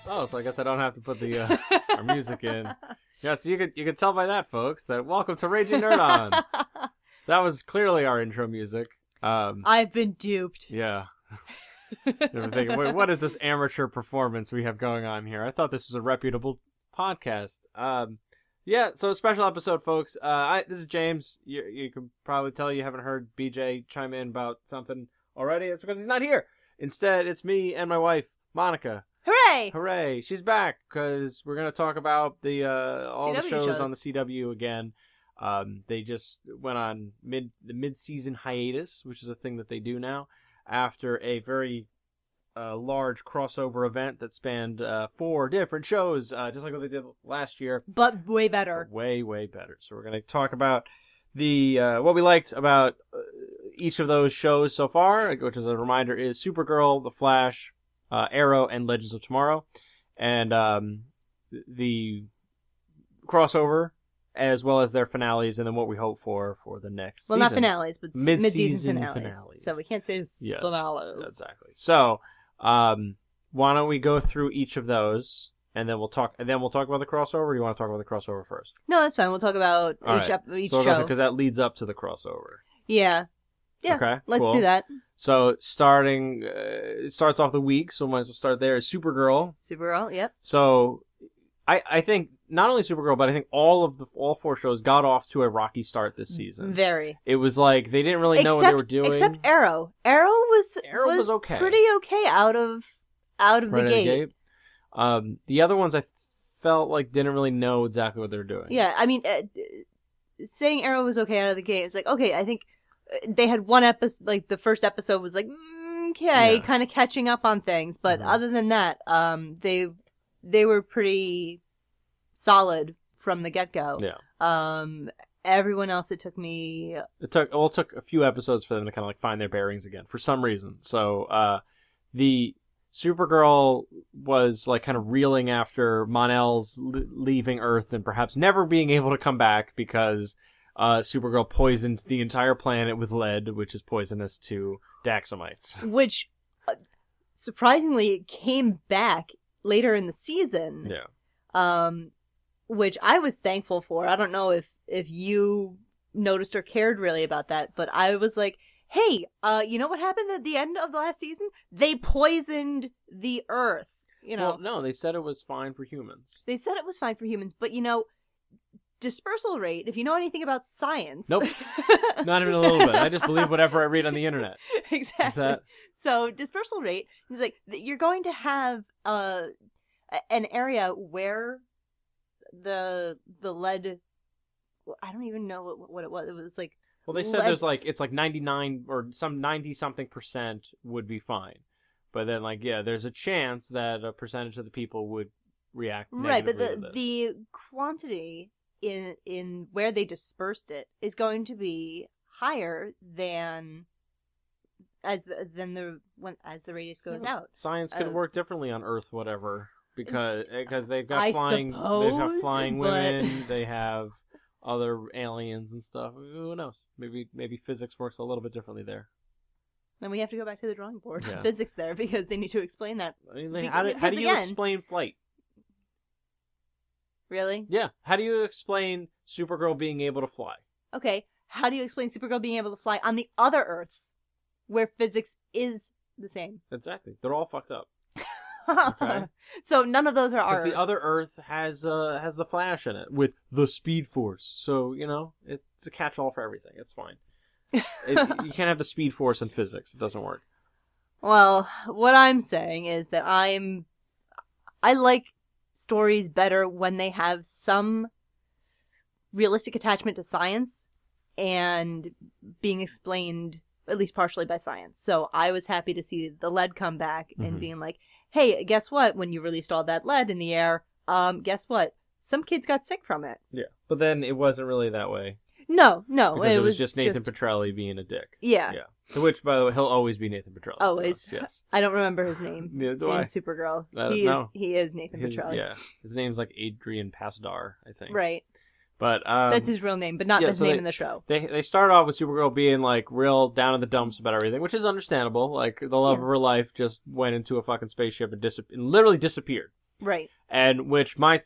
Oh, so I guess I don't have to put the our music in. Yes, you could tell by that, folks, that welcome to Raging Nerd On. That was clearly our intro music. I've been duped. Yeah. Never thinking, wait, what is this amateur performance we have going on here? I thought this was a reputable podcast. Yeah, so a special episode, folks. This is James. You can probably tell you haven't heard BJ chime in about something already. It's because he's not here. Instead, it's me and my wife, Monica. Hooray! Hooray! She's back because we're going to talk about the all the shows on the CW again. They just went on the mid-season hiatus, which is a thing that they do now, after a very large crossover event that spanned 4 different shows, just like what they did last year. But way better. Way, way better. So we're going to talk about the what we liked about each of those shows so far, which, as a reminder, is Supergirl, The Flash, Arrow, and Legends of Tomorrow. And the crossover, as well as their finales, and then what we hope for the next season. Well, not finales, but mid-season finales. So we can't say finales. Exactly. So, why don't we go through each of those, and then we'll talk about the crossover, or do you want to talk about the crossover first? No, that's fine. We'll talk about each show. Because that leads up to the crossover. Yeah. Yeah, okay, let's cool. do that. So, it starts off the week, so we might as well start there, is Supergirl. Supergirl, yep. So, I think not only Supergirl, but I think all 4 shows got off to a rocky start this season. Very. It was like they didn't really know what they were doing. Except Arrow. Arrow was okay. Pretty okay out of the gate. The other ones I felt like didn't really know exactly what they were doing. Yeah, I mean, saying Arrow was okay out of the gate, it's like, okay, I think they had one episode, like the first episode was like, okay, kind of catching up on things, but other than that, they were pretty solid from the get-go. Yeah. Everyone else, it took a few episodes for them to kind of like find their bearings again for some reason. So, the Supergirl was like kind of reeling after Mon-El's leaving Earth and perhaps never being able to come back because Supergirl poisoned the entire planet with lead, which is poisonous to Daxamites. Which, surprisingly, came back later in the season. Yeah. Which I was thankful for. I don't know if you noticed or cared really about that, but I was like, hey, you know what happened at the end of the last season? They poisoned the Earth. You know. Well, no, they said it was fine for humans. They said it was fine for humans, but dispersal rate, if you know anything about science. Nope. Not even a little bit. I just believe whatever I read on the internet. Exactly. So dispersal rate is like you're going to have an area where the lead. I don't even know what it was. It was like. Well, they said there's like it's like 99 or some 90-something% would be fine, but then there's a chance that a percentage of the people would react negatively to this. But the quantity in where they dispersed it is going to be higher than as the radius goes out. Science could work differently on Earth, whatever, because they've got flying women, they have other aliens and stuff. Who knows? Maybe physics works a little bit differently there. Then we have to go back to the drawing board of physics there because they need to explain that. I mean, how do you explain flight? Really? Yeah. How do you explain Supergirl being able to fly? Okay. How do you explain Supergirl being able to fly on the other Earths where physics is the same? Exactly. They're all fucked up. Okay. So none of those are ours. The other Earth has the Flash in it with the Speed Force. So, it's a catch-all for everything. It's fine. You can't have the Speed Force in physics. It doesn't work. Well, what I'm saying is that I like stories better when they have some realistic attachment to science and being explained at least partially by science. So I was happy to see the lead come back and being like, hey, guess what? When you released all that lead in the air, guess what? Some kids got sick from it. Yeah, but then it wasn't really that way. No. Because it was just Nathan Petrelli being a dick. Yeah. To which, by the way, he'll always be Nathan Petrelli. Always. Yes. I don't remember his name. Neither do I. Supergirl. He is Nathan Petrelli. Yeah. His name's like Adrian Pasdar, I think. Right. But that's his real name, but not his name in the show. They started off with Supergirl being like real down in the dumps about everything, which is understandable. Like the love of her life just went into a fucking spaceship and literally disappeared. Right. And which my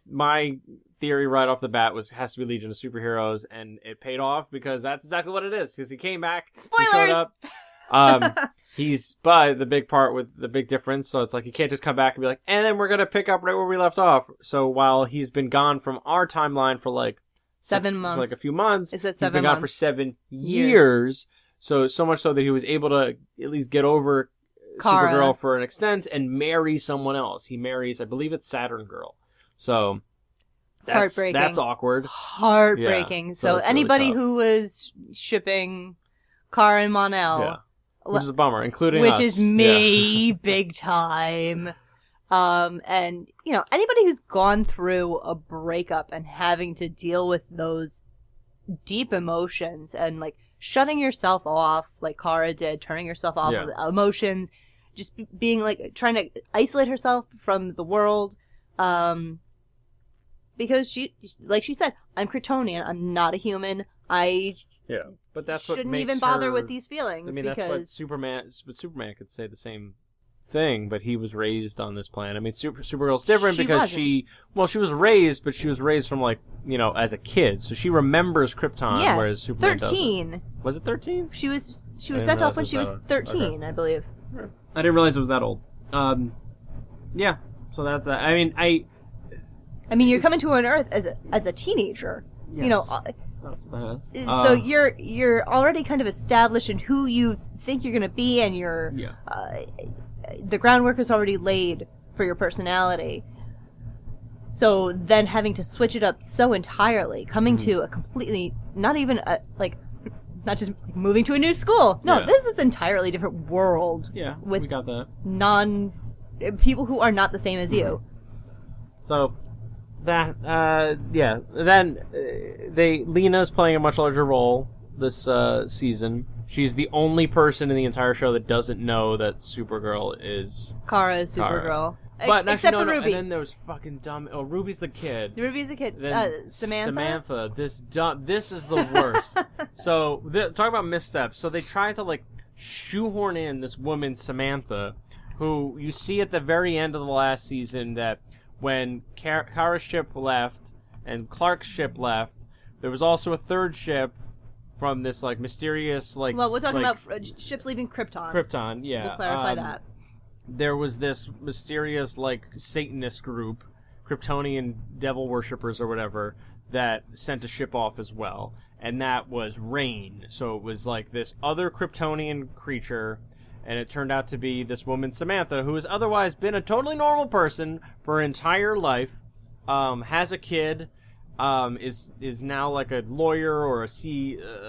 theory right off the bat has to be Legion of Superheroes, and it paid off because that's exactly what it is. Because he came back, spoilers. He showed up. But the big part with the big difference, so it's like he can't just come back and be like, and then we're gonna pick up right where we left off. So while he's been gone from our timeline for like 7 months, like a few months, he's been gone for 7 years. So much so that he was able to at least get over Kara. Supergirl for an extent and marry someone else. He marries, I believe it's Saturn Girl. So heartbreaking. That's awkward. Heartbreaking. Yeah, so anybody really who was shipping Kara and Mon-El, which is a bummer, including which us. is me big time. And anybody who's gone through a breakup and having to deal with those deep emotions and like shutting yourself off, like Kara did, turning yourself off of emotions, just being like trying to isolate herself from the world, because she said, I'm Kryptonian, I'm not a human, but that's what shouldn't makes even bother her, with these feelings. I mean, because that's what Superman could say the same thing, but he was raised on this planet. I mean, Supergirl's different because she was raised, but she was raised from like, as a kid, so she remembers Krypton, whereas Superman 13. doesn't. Was it 13? She was sent off when she was 13, I believe. I didn't realize it was that old. Yeah. So that's that. I mean, you're coming to an Earth as a teenager. Yes. That's bad. So you're already kind of established in who you think you're going to be, and the groundwork is already laid for your personality. So then having to switch it up so entirely, coming to a completely, not just moving to a new school. No, this is an entirely different world. Yeah, with we got that. People who are not the same as you. So that, then Lena's playing a much larger role this season. She's the only person in the entire show that doesn't know that Supergirl is Kara is Supergirl. But except for no, Ruby. and then there was fucking dumb. Oh, Ruby's the kid. Ruby's the kid. Then Samantha. This is the worst. So talk about missteps. So they tried to like shoehorn in this woman Samantha, who you see at the very end of the last season that when Kara's ship left and Clark's ship left, there was also a third ship from this like mysterious like. Well, we're talking about ships leaving Krypton. Krypton, yeah. We'll clarify that. There was this mysterious, like, Satanist group, Kryptonian devil worshippers or whatever, that sent a ship off as well. And that was Rain. So it was like this other Kryptonian creature, and it turned out to be this woman, Samantha, who has otherwise been a totally normal person for her entire life, has a kid, is now like a lawyer or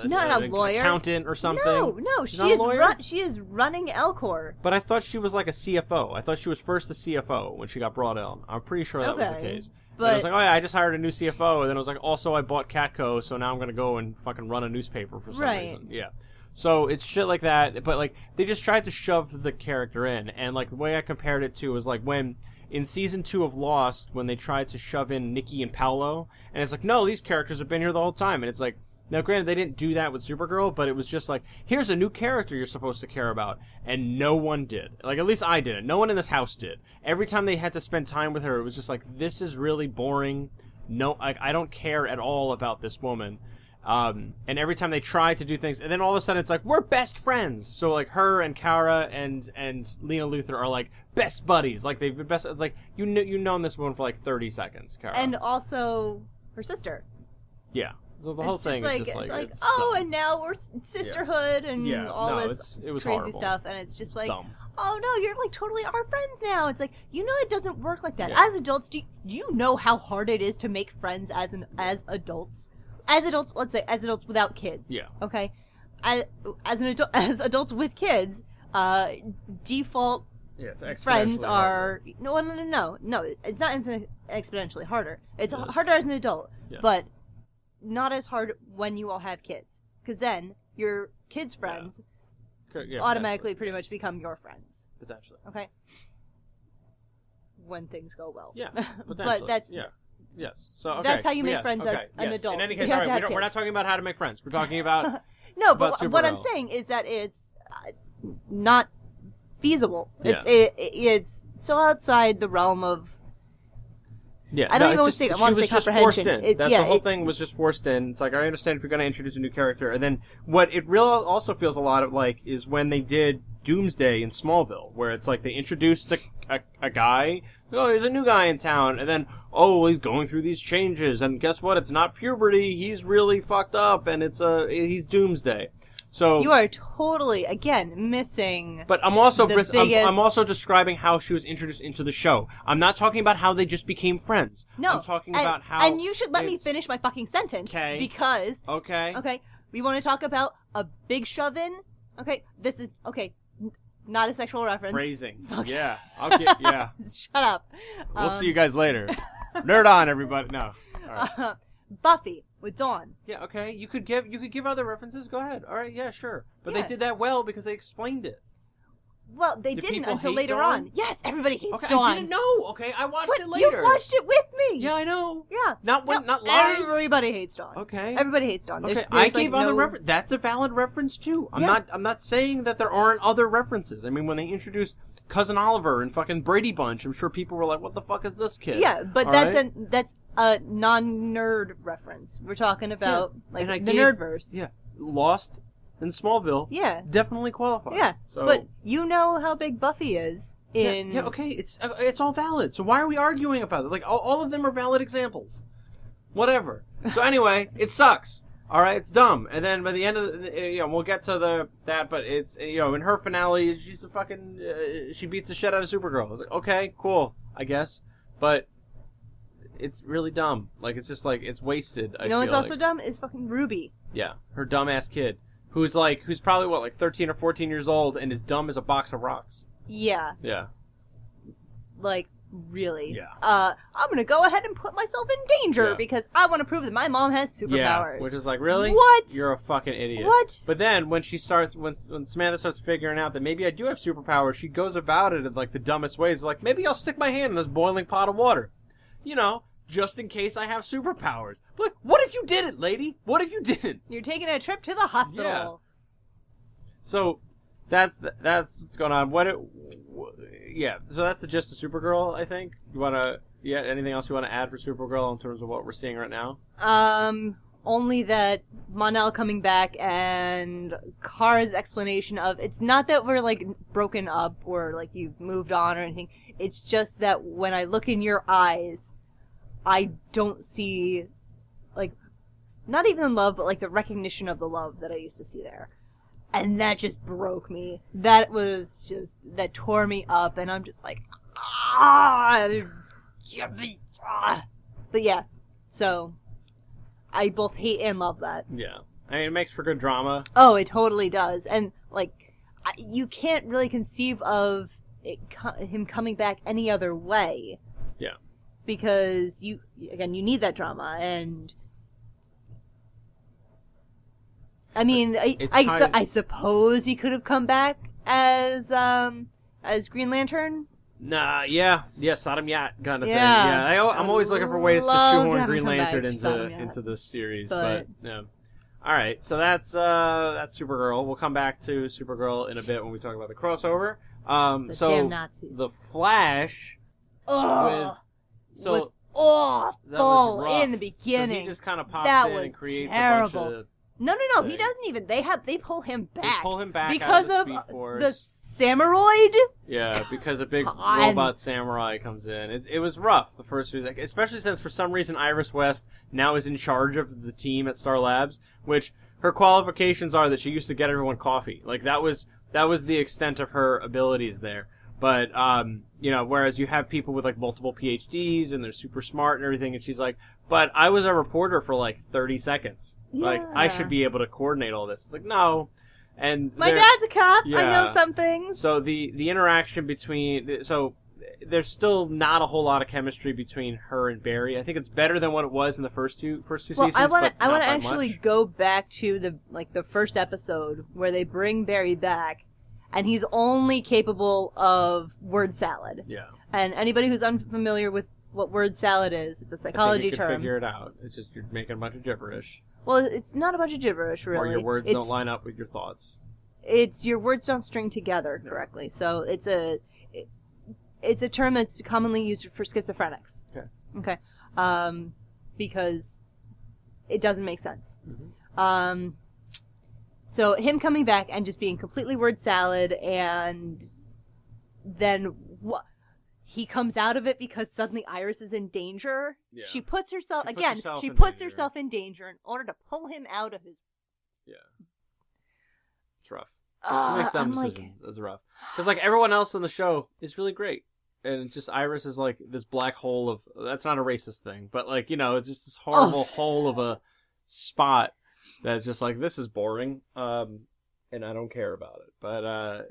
not a lawyer, accountant or something. No, she is running Elcor. But I thought she was like a CFO. I thought she was first the CFO when she got brought in. I'm pretty sure that was the case. But I was like, oh yeah, I just hired a new CFO, and then I was like, also I bought Catco, so now I'm gonna go and fucking run a newspaper for some reason. Yeah. So it's shit like that, but like they just tried to shove the character in, and like the way I compared it to was like when in season 2 of Lost, when they tried to shove in Nikki and Paolo, and it's like, no, these characters have been here the whole time, and it's like, now granted they didn't do that with Supergirl, but it was just like, here's a new character you're supposed to care about, and no one did. Like, at least I didn't. No one in this house did. Every time they had to spend time with her, it was just like, this is really boring. No, I don't care at all about this woman. And every time they try to do things, and then all of a sudden it's like, we're best friends. So like her and Kara and Lena Luthor are like best buddies. Like they've been best. Like you've known this woman for like 30 seconds, Kara. And also her sister. Yeah. So the whole thing is just like it's oh, dumb. And now we're sisterhood and all this it was crazy horrible. Stuff, and it's just like, dumb. Oh no, you're like totally our friends now. It's like, it doesn't work like that. Yeah. As adults, do you know how hard it is to make friends as adults? As adults, let's say, as adults without kids. Yeah. Okay. As adults with kids, default friends are harder. No. It's not exponentially harder. It's harder as an adult, but not as hard when you all have kids, because then your kids' friends automatically pretty much become your friends. Potentially. Okay. When things go well. Yeah. But that's Yes. So okay. That's how you make yes, friends okay, as an yes. adult. In any case, You all have to right, have we're not kids. talking about how to make friends. We're talking about No, about but what I'm Supergirl. saying is that it's not feasible. Yeah. It's so outside the realm of. Yeah, I don't no, even it's want to say she was just forced comprehension. in. The whole thing was just forced in. It's like, I understand if you're going to introduce a new character. And then what it really also feels a lot of like is when they did Doomsday in Smallville, where it's like they introduced a guy, oh, there's a new guy in town, and then, oh, he's going through these changes, and guess what? It's not puberty, he's really fucked up, and he's Doomsday. So you are totally, again, missing. But I'm also biggest... I'm also describing how she was introduced into the show. I'm not talking about how they just became friends. No, I'm talking about how. And you should let me finish my fucking sentence. Okay. Because. Okay. Okay. We want to talk about a big shove in. Okay. This is not a sexual reference. Phrasing. Okay. Yeah. I'll get. Yeah. Shut up. We'll see you guys later. Nerd on, everybody. No. All right. Buffy with Dawn. Yeah. Okay. You could give other references. Go ahead. All right. Yeah. Sure. But Yeah. they did that well because they explained it. Well, they Do didn't people until hate later Dawn? on. Yes, everybody hates Okay. Dawn. I didn't know. Okay. I watched What? it later. You watched it with me. Yeah, I know. Yeah. Not No, not live. Everybody hates Dawn. Okay. Everybody hates Dawn. Okay, There's I gave like other no... reference. That's a valid reference too. Yeah. I'm not saying that there aren't other references. I mean, when they introduced Cousin Oliver and fucking Brady Bunch, I'm sure people were like, "What the fuck is this kid?" Yeah, but All that's right? that's a non-nerd reference. We're talking about And I like the gave- nerdverse. Yeah, Lost and Smallville Yeah. definitely qualify. Yeah. So, But you know how big Buffy is in. yeah, okay, it's all valid. So why are we arguing about it? Like all of them are valid examples. Whatever. So anyway, it sucks. All right, it's dumb. And then by the end of we'll get to that, but it's in her finale, she's a fucking she beats the shit out of Supergirl. It's like, okay, cool, I guess, but it's really dumb. Like it's just like it's wasted. You know what's also dumb is fucking Ruby. Yeah, her dumbass kid, who's probably like 13 or 14 years old and is dumb as a box of rocks. Yeah. Yeah. Like really. Yeah. I'm gonna go ahead and put myself in danger Yeah. because I want to prove that my mom has superpowers. Yeah, which is like, really? What? You're a fucking idiot. What? But then when when Samantha starts figuring out that maybe I do have superpowers, she goes about it in like the dumbest ways. Like, maybe I'll stick my hand in this boiling pot of water. Just in case I have superpowers. But what if you didn't, lady? What if you didn't? You're taking a trip to the hospital. So that's what's going on. So that's the gist of Supergirl, I think. You wanna anything else you wanna add for Supergirl in terms of what we're seeing right now? Only that Mon-El coming back and Kara's explanation of it's not that we're like broken up or like you've moved on or anything. It's just that when I look in your eyes, I don't see like not even love, but like the recognition of the love that I used to see there. And that just broke me. That tore me up, and I'm just like, But yeah, so I both hate and love that. Yeah. I mean, it makes for good drama. Oh, it totally does. And like, you can't really conceive of him coming back any other way. Yeah. Because you need that drama, and I mean, I suppose he could have come back as Green Lantern. Nah, yeah, Sodom Yacht kind of Yeah. thing. Yeah, I'm always looking for ways to love shoehorn having Green come back Lantern Sodom Yacht. into this series, But- yeah. All right, so that's Supergirl. We'll come back to Supergirl in a bit when we talk about the crossover. The So damn Nazis. the Flash. Oh, So was awful that was rough. in the beginning. So he just kind of pops That in and was creates terrible. a bunch of. No, he thing. doesn't even. They pull him back. They pull him back because out of the of Speed Force. the Samuroid. Yeah, because a big God. robot samurai comes in. It was rough the first few seconds, especially since for some reason Iris West now is in charge of the team at Star Labs, which her qualifications are that she used to get everyone coffee. Like that was the extent of her abilities there. But whereas you have people with like multiple PhDs and they're super smart and everything, and she's like, but I was a reporter for like 30 seconds. Like I Yeah. should be able to coordinate all this. Like no. And My dad's a cop. I Yeah. know some things. So the interaction between there's still not a whole lot of chemistry between her and Barry. I think it's better than what it was in the first two seasons. Well, I want but not to by actually much. go back to the first episode where they bring Barry back, and he's only capable of word salad. Yeah. And anybody who's unfamiliar with what word salad is. It's a I think psychology you can term. figure it out. It's just you're making a bunch of gibberish. Well, it's not a bunch of gibberish, really. Or your words it's, don't line up with your thoughts. It's your words don't string together correctly. So it's a term that's commonly used for schizophrenics. Okay. Because it doesn't make sense. Mm-hmm. So him coming back and just being completely word salad, and then he comes out of it because suddenly Iris is in danger. Yeah. She puts herself in danger in order to pull him out of his. Yeah. It's rough. Makes dumb decisions. It's rough. Because like everyone else on the show is really great, and just Iris is like this black hole of. That's not a racist thing, but like it's just this horrible hole of a spot that's just like this is boring, and I don't care about it. But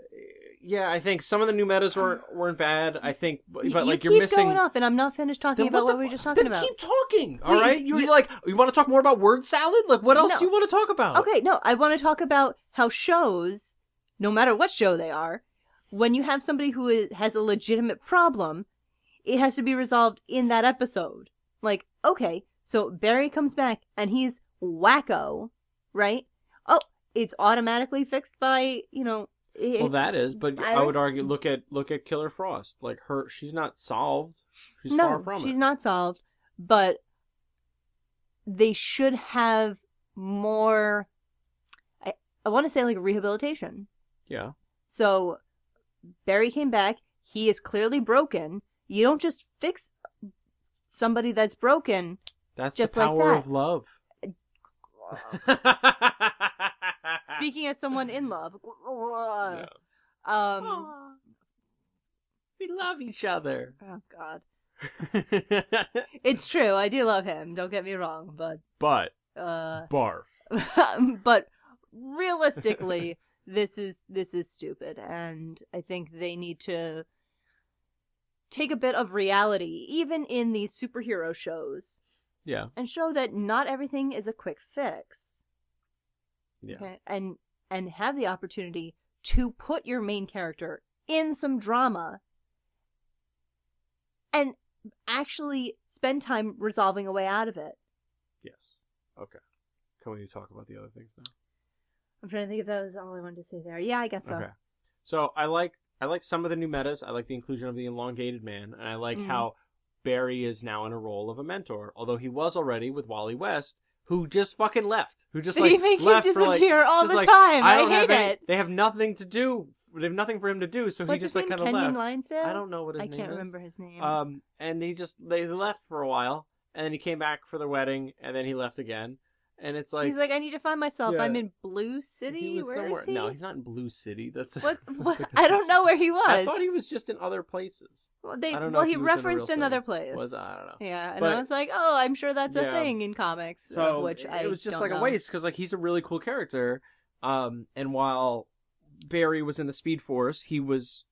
yeah, I think some of the new metas weren't bad. I think, but like you're missing. You keep going off, and I'm not finished talking about what we were just talking about. Keep talking, all right? You want to talk more about word salad? Like what else do you want to talk about? Okay, no, I want to talk about how shows, no matter what show they are, when you have somebody who has a legitimate problem, it has to be resolved in that episode. Like, okay, so Barry comes back and he's wacko, right? Oh, it's automatically fixed by, well, that is, but I would argue, look at Killer Frost. Like she's not solved. She's far from it. No, she's not solved, but they should have more, I want to say like rehabilitation. Yeah. So, Barry came back, he is clearly broken. You don't just fix somebody that's broken. That's just the power like that. of love. Speaking as someone in love. Yeah. We love each other. Oh, God. It's true, I do love him, don't get me wrong, but... Barf. But realistically, this is stupid, and I think they need to take a bit of reality, even in these superhero shows. Yeah. And show that not everything is a quick fix. Yeah. Okay? And have the opportunity to put your main character in some drama and actually spend time resolving a way out of it. Yes. Okay. Can we talk about the other things now? I'm trying to think if that was all I wanted to say there. Yeah, I guess so. Okay. So I like some of the new metas. I like the inclusion of the elongated man, and I like how Barry is now in a role of a mentor, although he was already with Wally West, who just fucking left. Who just like they make left him disappear for, all just the like, time. I hate it. They have nothing to do. They have nothing for him to do, so What's he just his like name? kind of left. Linesdale? I don't know what his name is. I can't remember his name. And they left for a while, and then he came back for the wedding, and then he left again. And it's like... He's like, I need to find myself. Yeah. I'm in Blue City? Where is he? No, he's not in Blue City. That's what? I don't know where he was. I thought he was just in other places. Well, he referenced another place. I don't know. Yeah, and I was like, oh, I'm sure that's a thing in comics. So which it was just don't like know. a waste, because like he's a really cool character. And while Barry was in the Speed Force, he was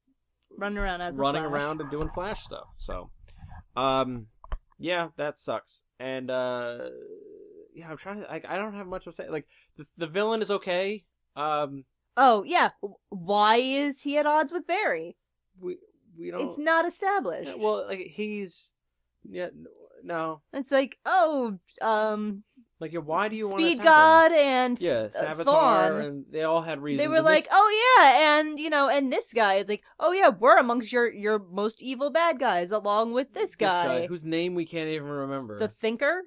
running around and doing Flash stuff. So, yeah, that sucks. And yeah, I'm trying to. I don't have much to say. Like the villain is okay. Oh yeah, why is he at odds with Barry? We don't. It's not established. Yeah, well, like he's. Yeah. No. It's like Like, yeah, why do you want to Speed God and Savitar, Thawne, and they all had reasons. They were like, oh yeah, and and this guy is like, oh yeah, we're amongst your most evil bad guys, along with this guy whose name we can't even remember. The Thinker.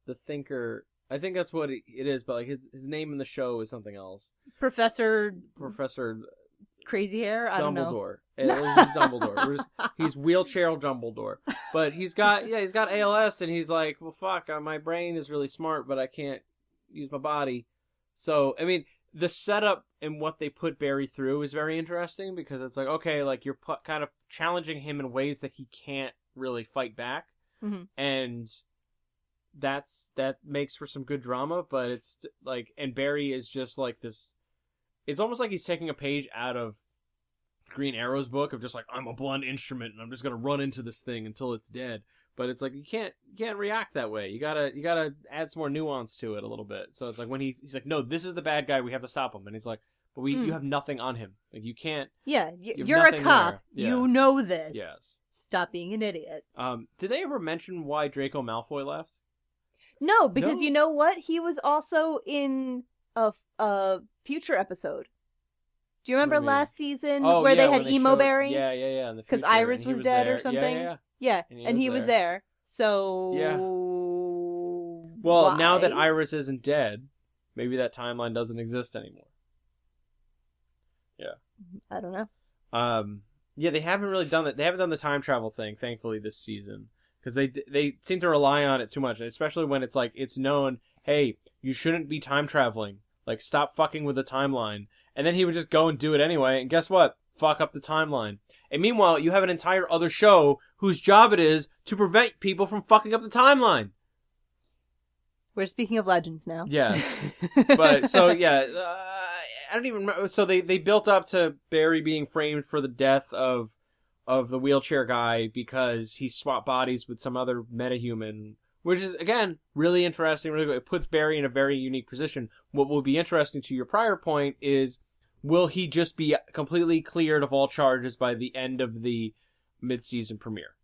The Thinker. I think that's what it is, but like his name in the show is something else. Professor Crazy Hair. I don't know. Dumbledore. It was just Dumbledore. He's wheelchair Dumbledore, but he's got ALS, and he's like, well, fuck, my brain is really smart, but I can't use my body. So I mean, the setup and what they put Barry through is very interesting, because it's like, okay, like you're kind of challenging him in ways that he can't really fight back, and that makes for some good drama. But it's like, and Barry is just like this. It's almost like he's taking a page out of Green Arrow's book of just like, I'm a blunt instrument and I'm just gonna run into this thing until it's dead. But it's like you can't react that way. You gotta add some more nuance to it a little bit. So it's like when he's like, no, this is the bad guy, we have to stop him, and he's like, but you have nothing on him. Like you can't. Yeah, you're a cop. Yeah. You know this. Yes. Stop being an idiot. Did they ever mention why Draco Malfoy left? No, because No? you know what? He was also in a future episode. Do you remember What do you mean? last season Oh, where yeah, they had when Emo showed- Berry? Yeah. Because Iris was dead or something? Yeah. Yeah, And he was there. So... Yeah. Well, why? now that Iris isn't dead, maybe that timeline doesn't exist anymore. Yeah. I don't know. Yeah, they haven't really done that. They haven't done the time travel thing, thankfully, this season. Because they seem to rely on it too much, especially when it's like, it's known, hey, you shouldn't be time traveling. Like, stop fucking with the timeline. And then he would just go and do it anyway, and guess what? Fuck up the timeline. And meanwhile, you have an entire other show whose job it is to prevent people from fucking up the timeline. We're speaking of legends now. Yes. But, so, yeah, I don't even remember. So they built up to Barry being framed for the death of the wheelchair guy because he swapped bodies with some other metahuman, which is, again, really interesting. Really good. It puts Barry in a very unique position. What will be interesting to your prior point is, will he just be completely cleared of all charges by the end of the mid-season premiere?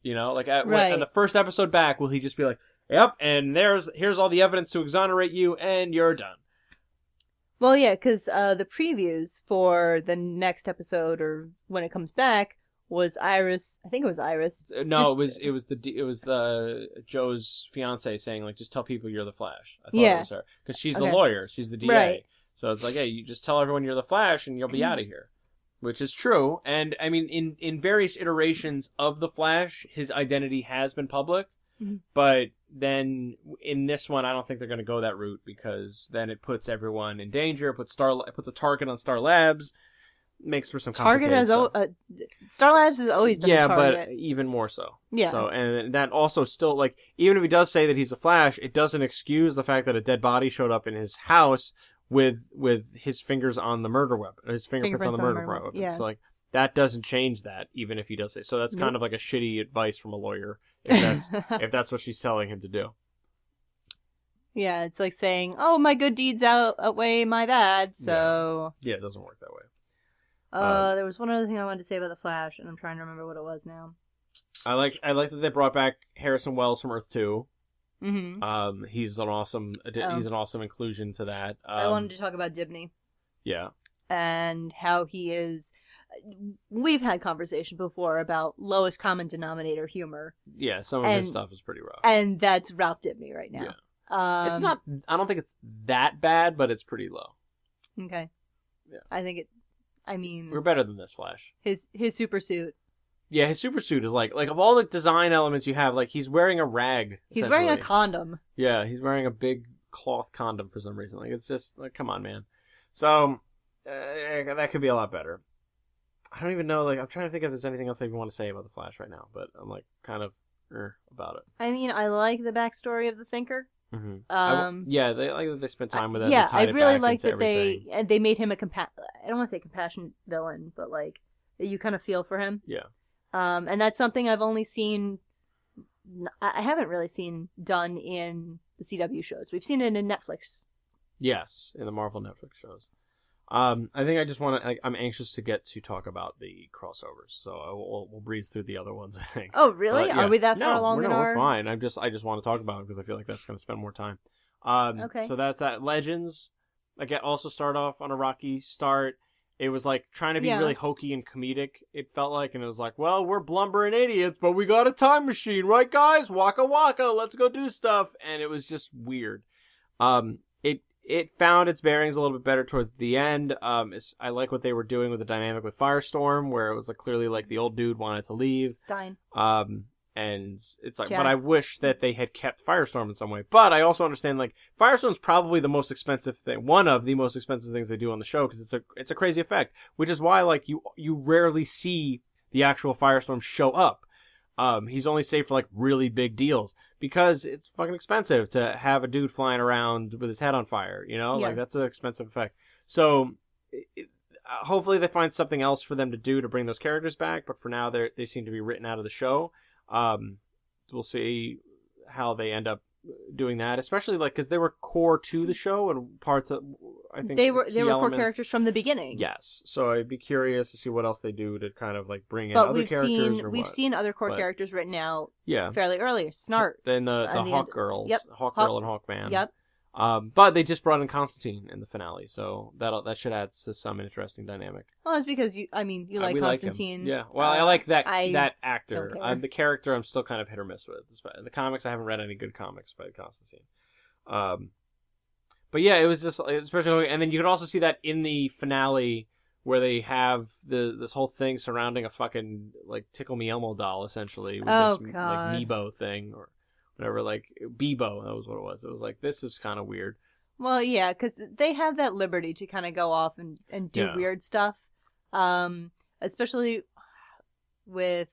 You know, like at the first episode back, will he just be like, yep, and here's all the evidence to exonerate you, and you're done. Well, yeah, because the previews for the next episode, or when it comes back, was Iris. I think it was Iris. No, it was the Joe's fiance saying, like, just tell people you're the Flash. I thought it was her, because she's the lawyer, she's the DA. Right. So it's like, hey, you just tell everyone you're the Flash, and you'll be out of here. Which is true, and I mean, in various iterations of the Flash, his identity has been public. But then in this one, I don't think they're going to go that route, because then it puts everyone in danger. It puts a target on Star Labs. Makes for some complicated stuff. Star Labs has always been a target. Yeah, but even more so. Yeah. So, and that also still, like, even if he does say that he's a Flash, it doesn't excuse the fact that a dead body showed up in his house with his fingers on the murder weapon, his fingerprints on the murder weapon. Yeah. So, like, that doesn't change that, even if he does say so. That's kind of like a shitty advice from a lawyer, if that's what she's telling him to do. Yeah, it's like saying, "Oh, my good deeds outweigh my bad," so yeah, it doesn't work that way. There was one other thing I wanted to say about the Flash, and I'm trying to remember what it was now. I like that they brought back Harrison Wells from Earth 2. Mm-hmm. He's an awesome inclusion to that. I wanted to talk about Dibney. Yeah. And how he is. We've had conversation before about lowest common denominator humor. Yeah, some of his stuff is pretty rough. And that's Ralph Dibney right now. Yeah. It's not. I don't think it's that bad, but it's pretty low. Okay. Yeah. I mean, we're better than this Flash. His super suit. Yeah, his super suit is like of all the design elements you have, like, he's wearing a rag. He's wearing a condom. Yeah, he's wearing a big cloth condom for some reason. Like, it's just like, come on, man. So that could be a lot better. I don't even know. Like, I'm trying to think if there's anything else I even want to say about the Flash right now, but I'm like kind of about it. I mean, I like the backstory of the Thinker. Mm-hmm. Yeah, they spent time with that. Yeah, I really like that they made him I don't want to say compassionate villain, but like you kind of feel for him. Yeah. And that's something I've only seen. I haven't really seen done in the CW shows. We've seen it in Netflix. Yes, in the Marvel Netflix shows. I think I just want to. I'm anxious to get to talk about the crossovers, so we'll breeze through the other ones, I think. Oh, really? Yeah. Are we that far along in our? We're fine. I just want to talk about it because I feel like that's going to spend more time. Okay. So that's that. Legends, again, also start off on a rocky start. It was like trying to be really hokey and comedic. It felt like, and it was like, well, we're blumbering idiots, but we got a time machine, right, guys? Waka waka, let's go do stuff. And it was just weird. It found its bearings a little bit better towards the end. I like what they were doing with the dynamic with Firestorm, where it was like clearly like the old dude wanted to leave. Stein. And it's like, but I wish that they had kept Firestorm in some way. But I also understand, like, Firestorm's probably the most expensive thing, one of the most expensive things they do on the show, because it's a crazy effect, which is why, like, you rarely see the actual Firestorm show up. He's only saved for like really big deals because it's fucking expensive to have a dude flying around with his head on fire, you know? Yeah. Like, that's an expensive effect. So hopefully they find something else for them to do to bring those characters back, but for now they seem to be written out of the show. We'll see how they end up doing that, especially like because they were core to the show and parts of I think they were key core elements. characters from the beginning. Yes, so I'd be curious to see what else they do to kind of like bring in But other characters. we've seen other core characters written out fairly early. Snart. Then the Hawk Girls, Hawk Girl and Hawkman. Yep. But they just brought in Constantine in the finale, so that should add to some interesting dynamic. Well, it's because you like Constantine. Like yeah, well, I like that actor. Don't care. The character I'm still kind of hit or miss with. In the comics, I haven't read any good comics by Constantine. But yeah, it was just especially, and then you could also see that in the finale where they have this whole thing surrounding a fucking like Tickle Me Elmo doll, essentially, with this like Meebo thing or whatever, like Bebo, that was what it was. It was like, this is kind of weird. Well, yeah, because they have that liberty to kind of go off and do weird stuff, especially with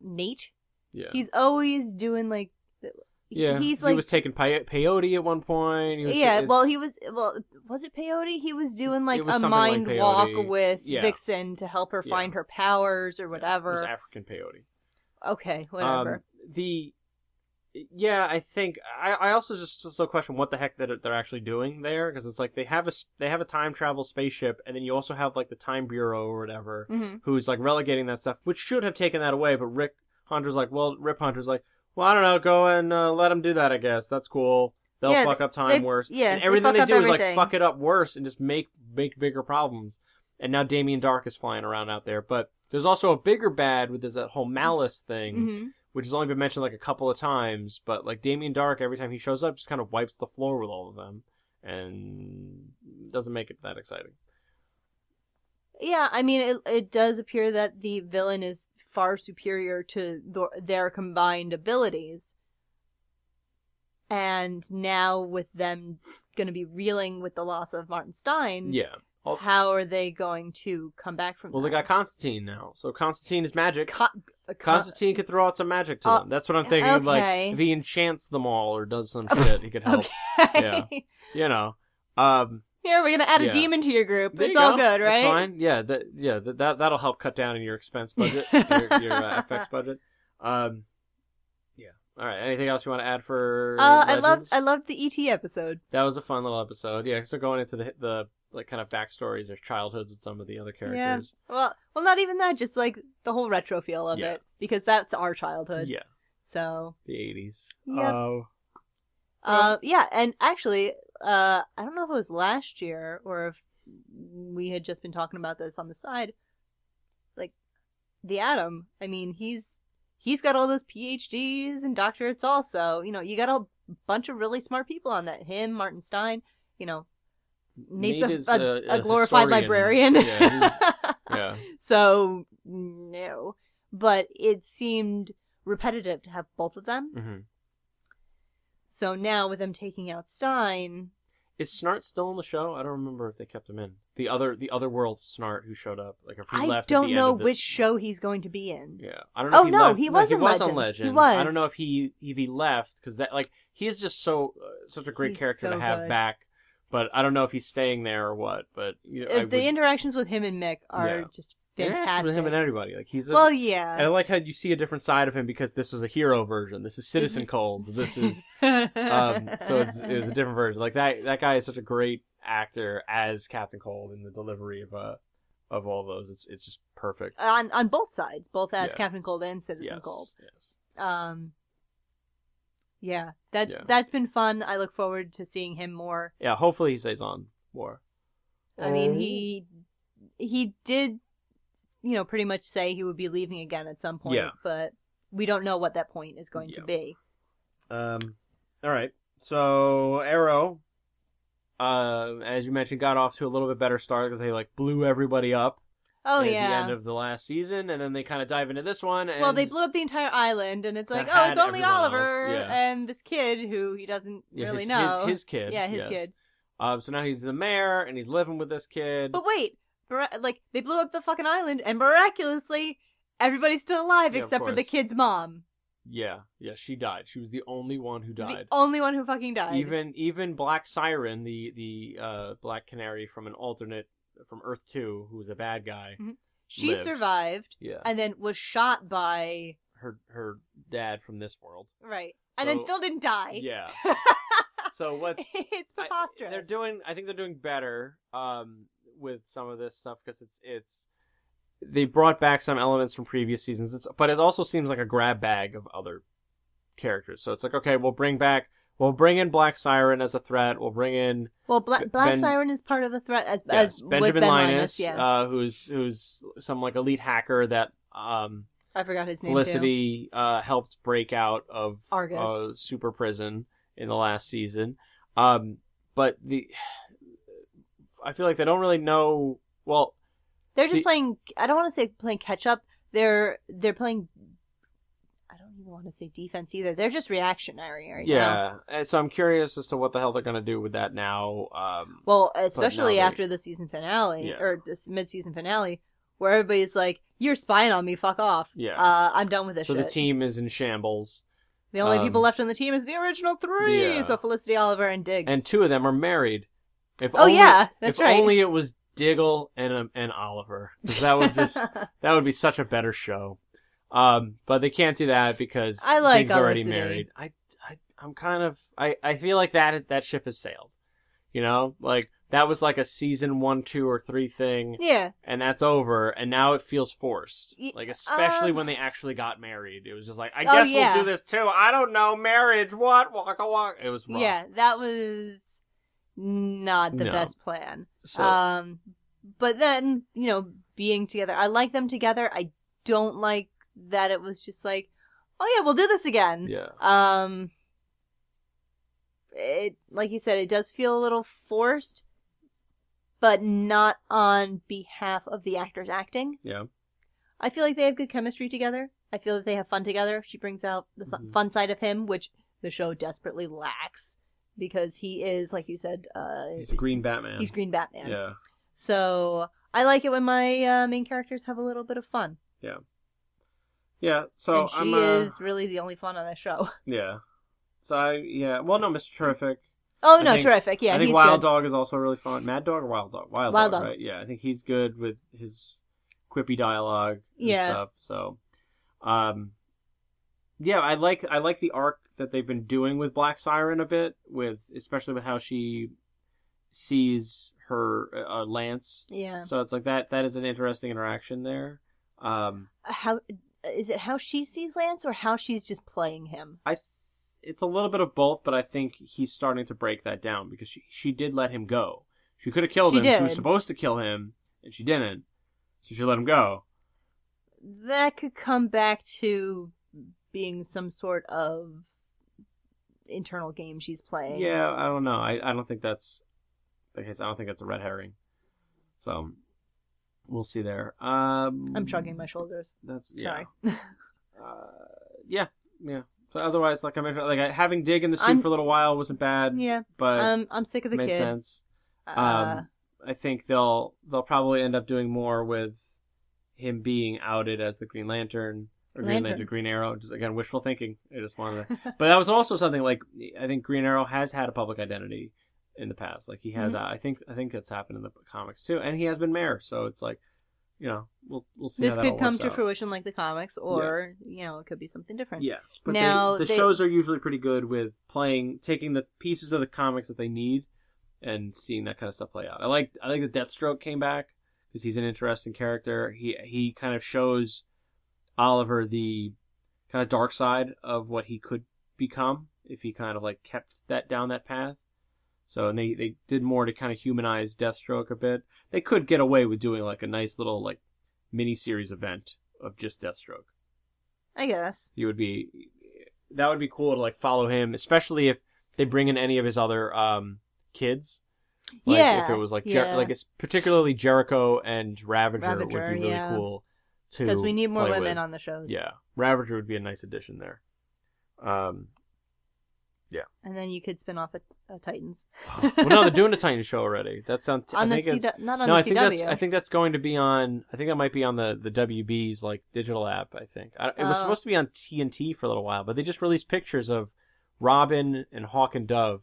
Nate. Yeah, he's always doing like. Yeah, he was taking peyote at one point. Was it peyote? He was doing like a mind walk with Vixen to help her find her powers or whatever. It was African peyote. Okay, whatever. I think I also just still question what the heck that they're actually doing there, because it's like they have a time travel spaceship, and then you also have like the Time Bureau or whatever, who's like relegating that stuff, which should have taken that away, but Rip Hunter's like, well, I don't know, go and let them do that, I guess. That's cool. They'll fuck up time worse. Yeah, and everything they do is like fuck it up worse and just make bigger problems. And now Damien Dark is flying around out there. But there's also a bigger bad with that whole Malice thing, which has only been mentioned like a couple of times. But like Damien Dark, every time he shows up, just kind of wipes the floor with all of them. And doesn't make it that exciting. Yeah, I mean, it does appear that the villain is far superior to their combined abilities. And now with them going to be reeling with the loss of Martin Stein, how are they going to come back from that? Well, they got Constantine now. So Constantine is magic. Constantine could throw out some magic to them. That's what I'm thinking. Okay. Like, if he enchants them all or does some shit, he could help. Okay. Yeah. You know. Here, we're gonna add a demon to your group. It's all good, right? That's fine. Yeah, that'll help cut down in your expense budget, your FX budget. Yeah. All right. Anything else you want to add for? I loved the ET episode. That was a fun little episode. Yeah. So going into the like kind of backstories or childhoods with some of the other characters. Yeah. Well, not even that. Just like the whole retro feel of it, because that's our childhood. Yeah. So. The 80s. Yep. Yeah, and actually. I don't know if it was last year or if we had just been talking about this on the side. Like, the Atom, I mean, he's got all those PhDs and doctorates also. You know, you got a bunch of really smart people on that. Him, Martin Stein, you know, Nate's a glorified librarian. Yeah. So, no. But it seemed repetitive to have both of them. Mm-hmm. So now with them taking out Stein, is Snart still on the show? I don't remember if they kept him in. The other world Snart who showed up, like if he left. I don't know which show he's going to be in. Yeah, I don't know. Oh no, he was on Legends. He was. I don't know if he left because that like he's just such a great character to have back. But I don't know if he's staying there or what. But the interactions with him and Mick are just fantastic. With him and everybody, like he's. I like how you see a different side of him because this was a hero version. This is Citizen Cold. This is. So it's a different version. Like that guy is such a great actor as Captain Cold in the delivery of all those. It's just perfect on both sides, both as Captain Cold and Citizen Cold. Yes. Yeah, that's been fun. I look forward to seeing him more. Yeah, hopefully he stays on more. I mean, he did, pretty much say he would be leaving again at some point. Yeah. But we don't know what that point is going to be. All right. So Arrow, as you mentioned, got off to a little bit better start because they blew everybody up. Oh, at the end of the last season, and then they kind of dive into this one. And well, they blew up the entire island, and it's like, oh, it's only Oliver and this kid who he doesn't really know. His kid. Yeah, his kid. So now he's the mayor, and he's living with this kid. But wait, they blew up the fucking island, and miraculously, everybody's still alive except for the kid's mom. Yeah, she died. She was the only one who died. The only one who fucking died. Even Black Siren, the Black Canary from an alternate. From Earth 2, who was a bad guy. Mm-hmm. She survived, and then was shot by her dad from this world. Right. And then still didn't die. Yeah. So what's it's preposterous. I think they're doing better with some of this stuff because it's they brought back some elements from previous seasons, but it also seems like a grab bag of other characters. So it's like, okay, we'll bring in Black Siren as a threat. We'll bring in Black Siren is part of the threat as Benjamin with Ben Linus, yeah. Who's some like elite hacker that I forgot his name Felicity helped break out of Argus super prison in the last season. But I feel like they don't really know. Well, they're just playing. I don't want to say playing catch up. They're playing. I don't even want to say defense either. They're just reactionary right now. Yeah, and so I'm curious as to what the hell they're gonna do with that now. Well, especially after the season finale or the mid-season finale, where everybody's like, "You're spying on me. Fuck off." Yeah. I'm done with this shit. So the team is in shambles. The only people left on the team is the original three. Yeah. So Felicity, Oliver, and Diggs. And two of them are married. That's right. If only it was Diggle and Oliver, because that would be such a better show. But they can't do that because Diggs already married. I feel like that ship has sailed. You know, like that was like a season 1, 2, or 3 thing. Yeah. And that's over, and now it feels forced. Like especially when they actually got married, it was just like, I guess we'll do this too. I don't know, marriage, what, waka waka. It was rough. Yeah, that was not the best plan. So, but then, being together, I like them together. I don't like that it was just like, oh yeah, we'll do this again. Yeah. It, like you said, it does feel a little forced, but not on behalf of the actors acting. Yeah. I feel like they have good chemistry together. I feel that they have fun together. She brings out the fun side of him, which the show desperately lacks. Because he is, like you said... he's Green Batman. He's Green Batman. Yeah. So, I like it when my main characters have a little bit of fun. Yeah. Yeah, so and she is really the only fun on that show. Yeah. So, well, no, Mr. Terrific. Oh, no, Terrific, yeah, I think he's Wild good. Dog is also really fun. Mad Dog or Wild Dog? Wild Dog, right? Yeah, I think he's good with his quippy dialogue and stuff, so... yeah, I like the arc that they've been doing with Black Siren a bit, especially with how she sees her Lance. Yeah. So it's like that is an interesting interaction there. How is it how she sees Lance or how she's just playing him? It's a little bit of both, but I think he's starting to break that down because she did let him go. She could have killed him. She was supposed to kill him, and she didn't. So she let him go. That could come back to being some sort of internal game she's playing. Yeah, I don't know. I don't think that's the case. I don't think that's a red herring. So we'll see there. I'm shrugging my shoulders. Sorry. Yeah. Yeah. So otherwise, like I mentioned, like having Dig in the suit for a little while wasn't bad. Yeah. But I'm sick of the made kid. Sense. I think they'll probably end up doing more with him being outed as the Green Lantern. Or Green Arrow. Just, again, wishful thinking. I just wanted to... But that was also something like, I think Green Arrow has had a public identity in the past. Like, he has, I think that's happened in the comics, too. And he has been mayor, so it's like, we'll see this how that all could come works to out. fruition like the comics, or, it could be something different. Yeah. But now, the shows are usually pretty good with taking the pieces of the comics that they need and seeing that kind of stuff play out. I like that Deathstroke came back, because he's an interesting character. He kind of shows Oliver the kind of dark side of what he could become if he kind of like kept down that path. So, and they did more to kind of humanize Deathstroke a bit. They could get away with doing like a nice little like mini-series event of just Deathstroke. I guess. That would be cool to like follow him, especially if they bring in any of his other kids. Like if it was like it's particularly Jericho and Ravager would be really cool. Because we need more women on the shows. Yeah. Ravager would be a nice addition there. Yeah. And then you could spin off a Titans. Well, no, they're doing a Titans show already. That sounds... Not on the CW. I think that's going to be on... I think that might be on the WB's like digital app, I think. It was supposed to be on TNT for a little while, but they just released pictures of Robin and Hawk and Dove.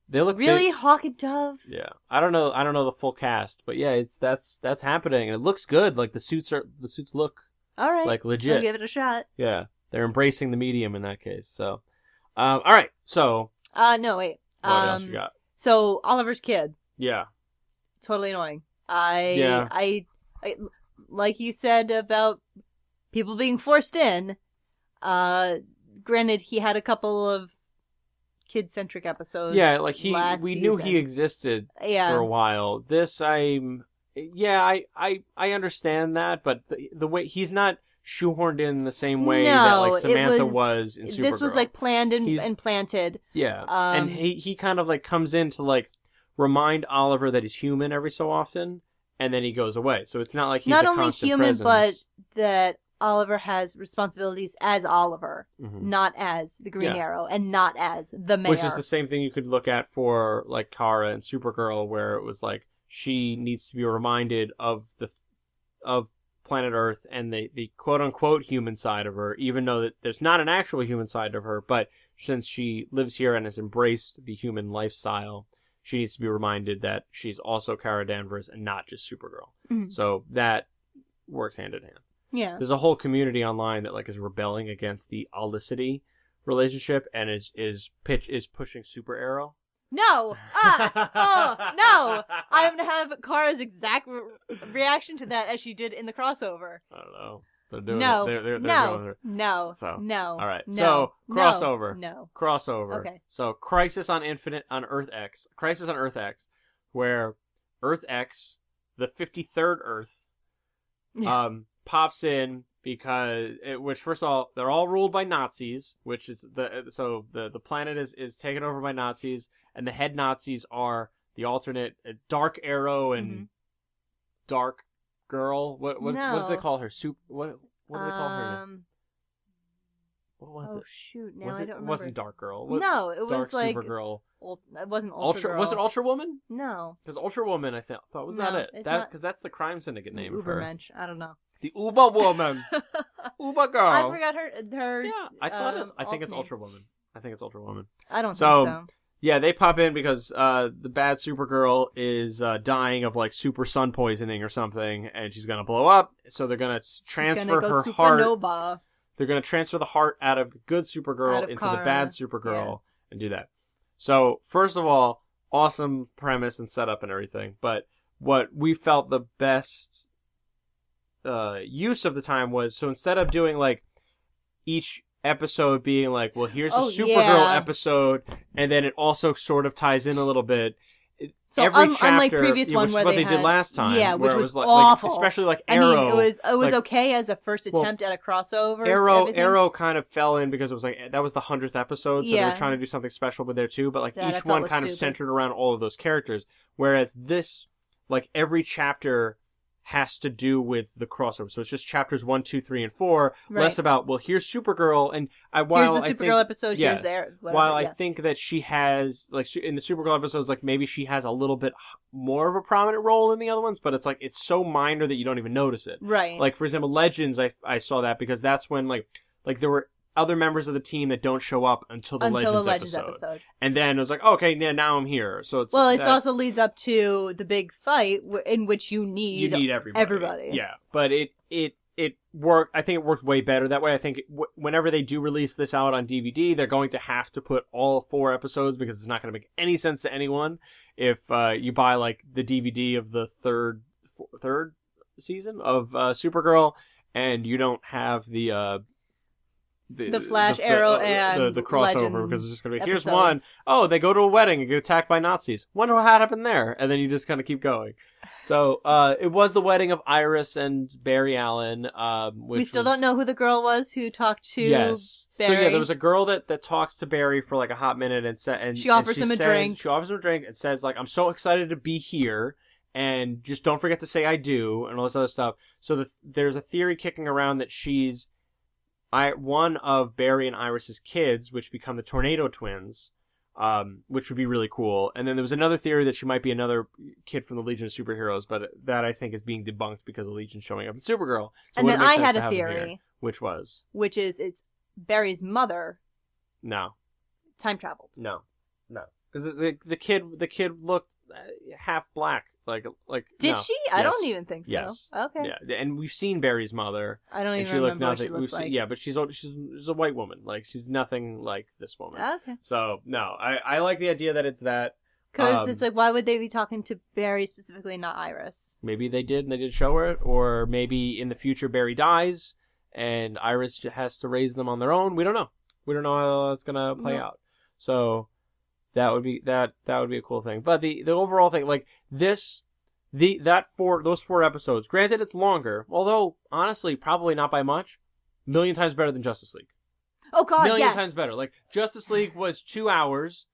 They look really big. Hawk and Dove. Yeah, I don't know the full cast, but yeah, that's happening, and it looks good. Like the suits look all right, like legit. I'll give it a shot. Yeah, they're embracing the medium in that case. So, All right, so No, wait. what else you got? So Oliver's kid, Yeah. totally annoying. Yeah. I, like you said about people being forced in. Granted, he had a couple of kid-centric episodes. Yeah, like we knew he season. existed Yeah. for a while. I understand that, but the way he's not shoehorned in the same way that No, like Samantha it was in Supergirl. This was like planned He's- and planted. Yeah, and he kind of like comes in to like remind Oliver that he's human every so often, and then he goes away. So it's not like he's not a only constant human, presence. but that Oliver has responsibilities as Oliver, Mhm. not as the Green Yeah. Arrow, and not as the Mayor. Which is the same thing you could look at for like Kara and Supergirl, where it was like she needs to be reminded of planet Earth and the quote unquote human side of her, even though that there's not an actual human side of her, but since she lives here and has embraced the human lifestyle, she needs to be reminded that she's also Kara Danvers and not just Supergirl. Mhm. So that works hand in hand. Yeah. There's a whole community online that like is rebelling against the Olicity relationship and is pushing Super Arrow. No! No! I'm gonna have Kara's exact reaction to that as she did in the crossover. I don't know. They're doing No. it. They're No. going there. No. So, No. all right. No. So, crossover. No. Crossover. Okay. So Crisis on Earth X, where Earth X, the 53rd Earth, Yeah. pops in because which first of all they're all ruled by Nazis, which is the planet is taken over by Nazis, and the head Nazis are the alternate Dark Arrow and Dark Girl. What do they call her? What do they call her? What was it? Shoot! Now I don't remember. It wasn't Dark Girl. No, it was Dark like Supergirl. It wasn't Ultra Girl. Was it Ultra Woman? No. Because Ultra Woman, I thought was not it. Because that's the crime syndicate name of her. Ubermensch. I don't know. The Uber Woman. Uber Girl. I forgot her. Yeah, I thought I think it's alt Ultra Woman. I think it's Ultra Woman. I don't think so. Yeah, they pop in because the bad Supergirl is dying of like super sun poisoning or something, and she's gonna blow up. So they're gonna transfer her heart. They're gonna transfer the heart out of the good Supergirl into the bad Supergirl and do that. So first of all, awesome premise and setup and everything. But what we felt the best use of the time was, so instead of doing like each episode being like, well, here's a Supergirl episode, and then it also sort of ties in a little bit. So every chapter, unlike previous one which where is what they did last time, yeah, which where was it was awful. like, especially like Arrow. I mean, it was like, okay as a first attempt at a crossover. Arrow kind of fell in because it was like that was the 100th episode, so they were trying to do something special with there too. But like each one kind of centered around all of those characters, whereas this, like every chapter has to do with the crossover. So it's just chapters 1, 2, 3, and 4. Right. Less about, well, here's Supergirl, and while here's the Supergirl episode. Yes, here's there. Whatever, while I think that she has, like in the Supergirl episodes, like maybe she has a little bit more of a prominent role than the other ones, but it's like it's so minor that you don't even notice it. Right. Like for example, Legends, I saw that because that's when like there were other members of the team that don't show up until the Legends episode. And then it was like, okay, now I'm here. So it's it also leads up to the big fight in which you need everybody. Yeah, but it worked. I think it worked way better that way. I think whenever they do release this out on DVD, they're going to have to put all 4 episodes because it's not going to make any sense to anyone if you buy like the DVD of the third season of Supergirl and you don't have the Flash, Arrow, and the crossover Legends because it's just going to be episodes. Here's one. Oh, they go to a wedding and get attacked by Nazis. Wonder what happened there, and then you just kind of keep going. So it was the wedding of Iris and Barry Allen. We still don't know who the girl was who talked to Barry. So yeah, there was a girl that talks to Barry for like a hot minute and she offers him a drink. She offers him a drink and says like, "I'm so excited to be here." And just don't forget to say I do, and all this other stuff. So there's a theory kicking around that she's one of Barry and Iris's kids, which become the Tornado Twins, which would be really cool. And then there was another theory that she might be another kid from the Legion of Superheroes, but that I think is being debunked because of Legion showing up in Supergirl. So and then I had a theory. Which is it's Barry's mother. No. Time traveled. No. Because the kid looked half black Did no. she? I Yes. don't even think so. Yes. Okay. Yeah, and we've seen Barry's mother. I don't And even she looked remember what nothing. she looks like. Yeah, but she's a white woman. Like she's nothing like this woman. Okay. So no, I like the idea that it's that. Because it's like, why would they be talking to Barry specifically, not Iris? Maybe they did and they did show her it, or maybe in the future Barry dies and Iris has to raise them on their own. We don't know. We don't know how that's gonna play out. So that would be a cool thing. But the overall thing, like those 4 episodes. Granted, it's longer, although honestly, probably not by much. Million times better than Justice League. Oh God, Million times better. Like Justice League was 2 hours.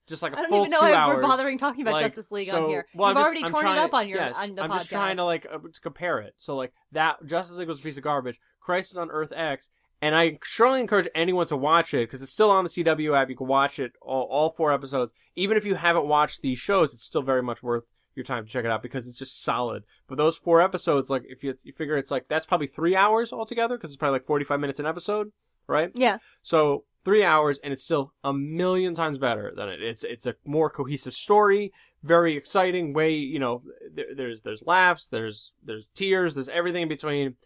Just like a I don't full even know 2 why hours. we're bothering talking about like, Justice League so, on here. well, You've already torn it up on your yes, on the I'm podcast. just trying to to compare it. So like that Justice League was a piece of garbage. Crisis on Earth X, and I strongly encourage anyone to watch it because it's still on the CW app. You can watch it all 4 episodes. Even if you haven't watched these shows, it's still very much worth your time to check it out because it's just solid. But those 4 episodes, like if you figure it's like that's probably 3 hours altogether because it's probably like 45 minutes an episode, right? Yeah. So 3 hours, and it's still a million times better than it. It's a more cohesive story, very exciting. Way there's laughs, there's tears, there's everything in between.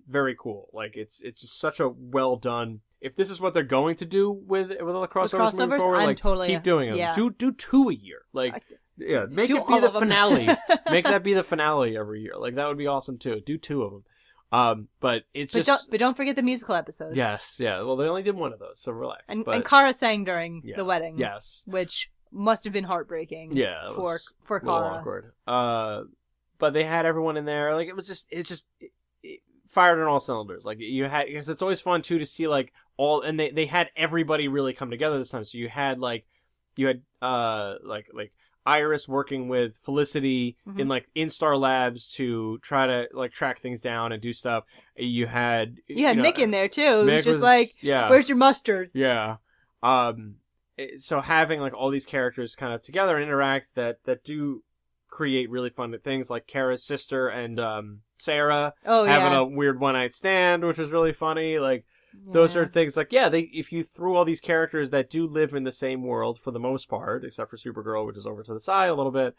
Very cool. Like it's just such a well done. If this is what they're going to do with all the crossovers moving forward, I'm like totally, keep doing them. yeah. Do 2 a year. Like yeah, make Do it be all the of them. finale. Make that be the finale every year. Like that would be awesome too. Do 2 of them. But don't forget the musical episodes. Yes, yeah. Well, they only did 1 of those, so relax. And Kara sang during Yeah. the wedding. Yes. Which must have been heartbreaking. Yeah, for a little Kara. awkward. But they had everyone in there. Like it fired on all cylinders. Like because it's always fun too to see like and they had everybody really come together this time. So you had like Iris working with Felicity in like Instar Labs to try to like track things down and do stuff. You had Mick in there too. It was just yeah. Where's your mustard? Yeah. So having like all these characters kind of together and interact that do create really fun things, like Kara's sister and Sarah having a weird one-night stand, which was really funny. Like those are things like if you threw all these characters that do live in the same world for the most part, except for Supergirl, which is over to the side a little bit,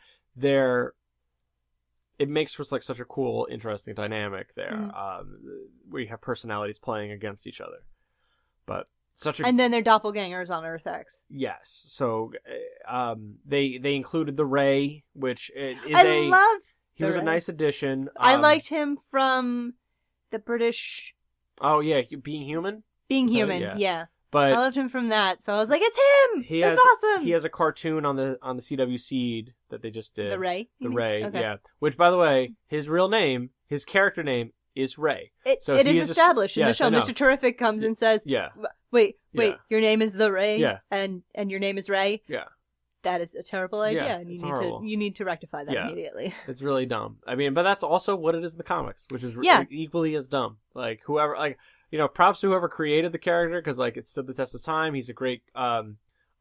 it makes for like such a cool, interesting dynamic there, where you have personalities playing against each other. But and then they're doppelgangers on Earth X. Yes, so they included the Ray, which is he was a nice addition. I liked him from the British. Oh yeah, Being Human. Being Human, yeah. But I loved him from that, so I was like, it's him. That's awesome. He has a cartoon on the CW Seed that they just did. The Ray. Ray, okay. Yeah. Which, by the way, his character name is Ray. It is established in the show. Mr. Terrific comes and says, "Yeah, wait, your name is the Ray, yeah, and your name is Ray, yeah." That is a terrible idea, yeah, and you need to rectify that immediately. It's really dumb. I mean, but that's also what it is in the comics, which is equally as dumb. Like whoever, props to whoever created the character because like it stood the test of time. He's a great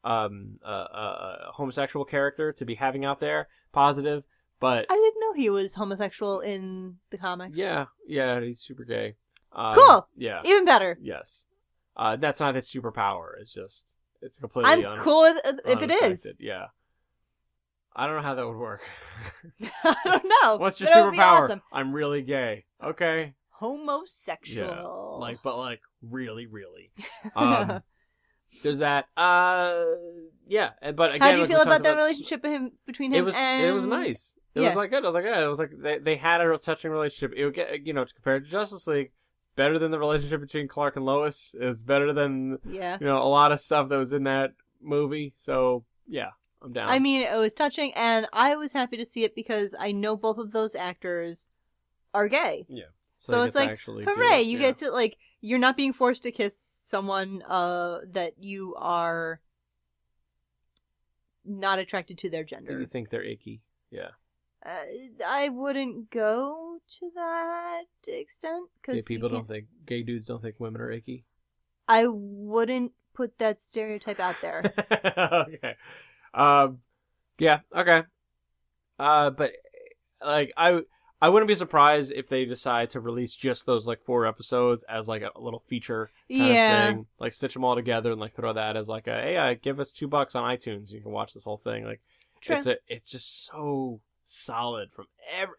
homosexual character to be having out there, positive. But I didn't know he was homosexual in the comics. Yeah, he's super gay. Cool. Yeah. Even better. Yes. That's not his superpower. It's completely. I'm cool if it is. Yeah. I don't know how that would work. I don't know. What's your superpower? Awesome. I'm really gay. Okay. Homosexual. Yeah. But really, really. There's that. Yeah. But again, how do you feel about that relationship between him It was nice. It was like good. I was like, yeah. It was like they had a real touching relationship. It would get, compared to Justice League, better than the relationship between Clark and Lois. It was better than a lot of stuff that was in that movie. So yeah, I'm down. I mean, it was touching, and I was happy to see it because I know both of those actors are gay. Yeah. So it's like, hooray! You get to you're not being forced to kiss someone that you are not attracted to their gender. You think they're icky? Yeah. I wouldn't go to that extent because gay dudes don't think women are icky. I wouldn't put that stereotype out there. Okay. Yeah. Okay. But like I wouldn't be surprised if they decide to release just those 4 episodes as a little feature kind of thing. Like stitch them all together and throw that as hey, give us $2 on iTunes. You can watch this whole thing. True. It's just so solid from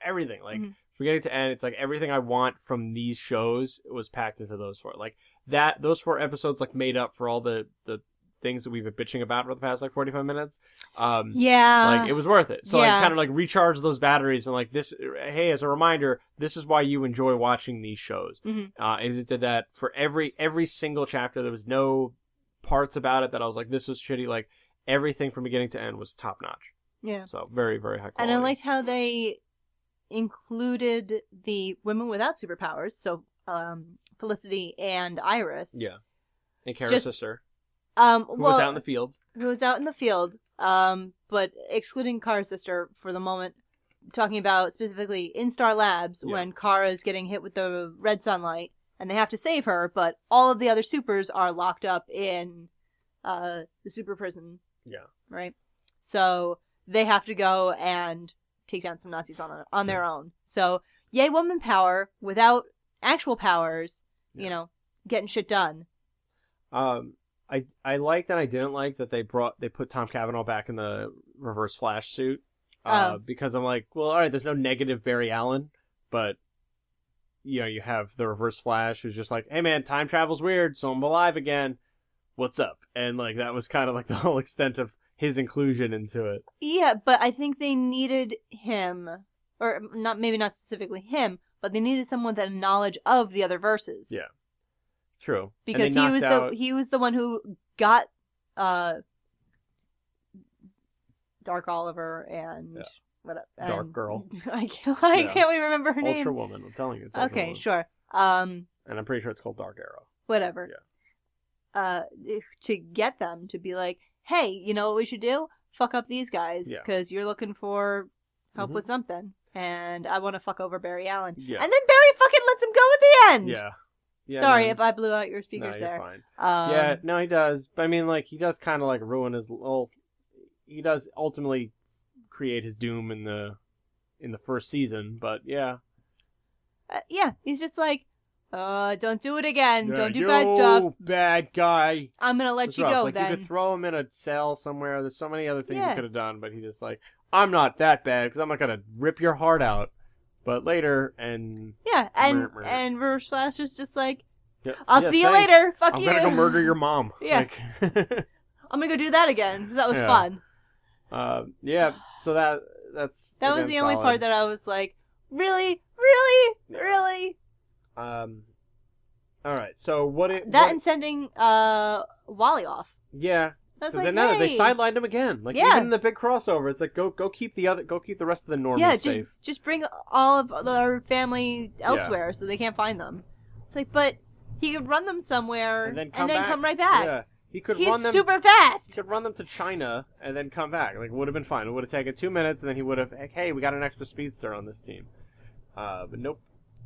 everything. Like, Mhm. beginning to end, it's like everything I want from these shows was packed into those 4. Like, those 4 episodes, like, made up for all the things that we've been bitching about for the past, like, 45 minutes. Yeah. Like, it was worth it. So, Yeah. I kind of, like, recharged those batteries and, like, this, hey, as a reminder, this is why you enjoy watching these shows. Mm-hmm. And it did that for every single chapter. There was no parts about it that I was like, this was shitty. Like, everything from beginning to end was top notch. Yeah. So, very, very high quality. And I liked how they included the women without superpowers, so Felicity and Iris. Yeah. And Kara's sister. Who was out in the field. Who was out in the field. But excluding Kara's sister for the moment, talking about specifically in Star Labs when Kara's getting hit with the red sunlight and they have to save her, but all of the other supers are locked up in the super prison. Yeah. Right? So they have to go and take down some Nazis on their own. So, yay, woman power without actual powers, you know, getting shit done. I liked and I didn't like that they put Tom Cavanaugh back in the Reverse Flash suit. Because I'm like, well, all right, there's no negative Barry Allen, but you know, you have the Reverse Flash who's just like, hey man, time travel's weird, so I'm alive again. What's up? And like that was kind of like the whole extent of his inclusion into it. Yeah, but I think they needed him, or maybe not specifically him, but they needed someone with a knowledge of the other verses. Yeah, true. Because he was the one who got Dark Oliver and Dark Girl. I can't even remember her name. Ultra Woman. I'm telling you. It's Ultra Woman. Sure. And I'm pretty sure it's called Dark Arrow. Whatever. Yeah. To get them to be like, hey, you know what we should do? Fuck up these guys because you're looking for help with something, and I want to fuck over Barry Allen. Yeah. And then Barry fucking lets him go at the end. Yeah. Yeah, sorry if I blew out your speakers you're there. Fine. Yeah, no, he does. But I mean, like, he does kind of like ruin his little. He does ultimately create his doom in the first season, but yeah. He's just like, don't do it again. Don't do bad stuff. Bad guy. I'm gonna let you go like, then. You could throw him in a cell somewhere. There's so many other things you could have done, but he's just like, I'm not that bad because I'm not gonna rip your heart out. But later, and... Yeah, and Reverse Flash is just like, I'll see you later. Fuck you. I'm gonna go murder your mom. Yeah. Like... I'm gonna go do that again, because that was fun. So that's... That was the only part that I was like, really? Really? Yeah. Really? Alright, so and sending Wally off. Yeah. That's like, hey. They sidelined him again. Like even in the big crossover, it's like go keep the rest of the normies safe. Just bring all of our family elsewhere so they can't find them. It's like, but he could run them somewhere and then come right back. Yeah. He's super fast. He could run them to China and then come back. Like it would have been fine. It would have taken 2 minutes and then he would have hey, we got an extra speedster on this team. But nope.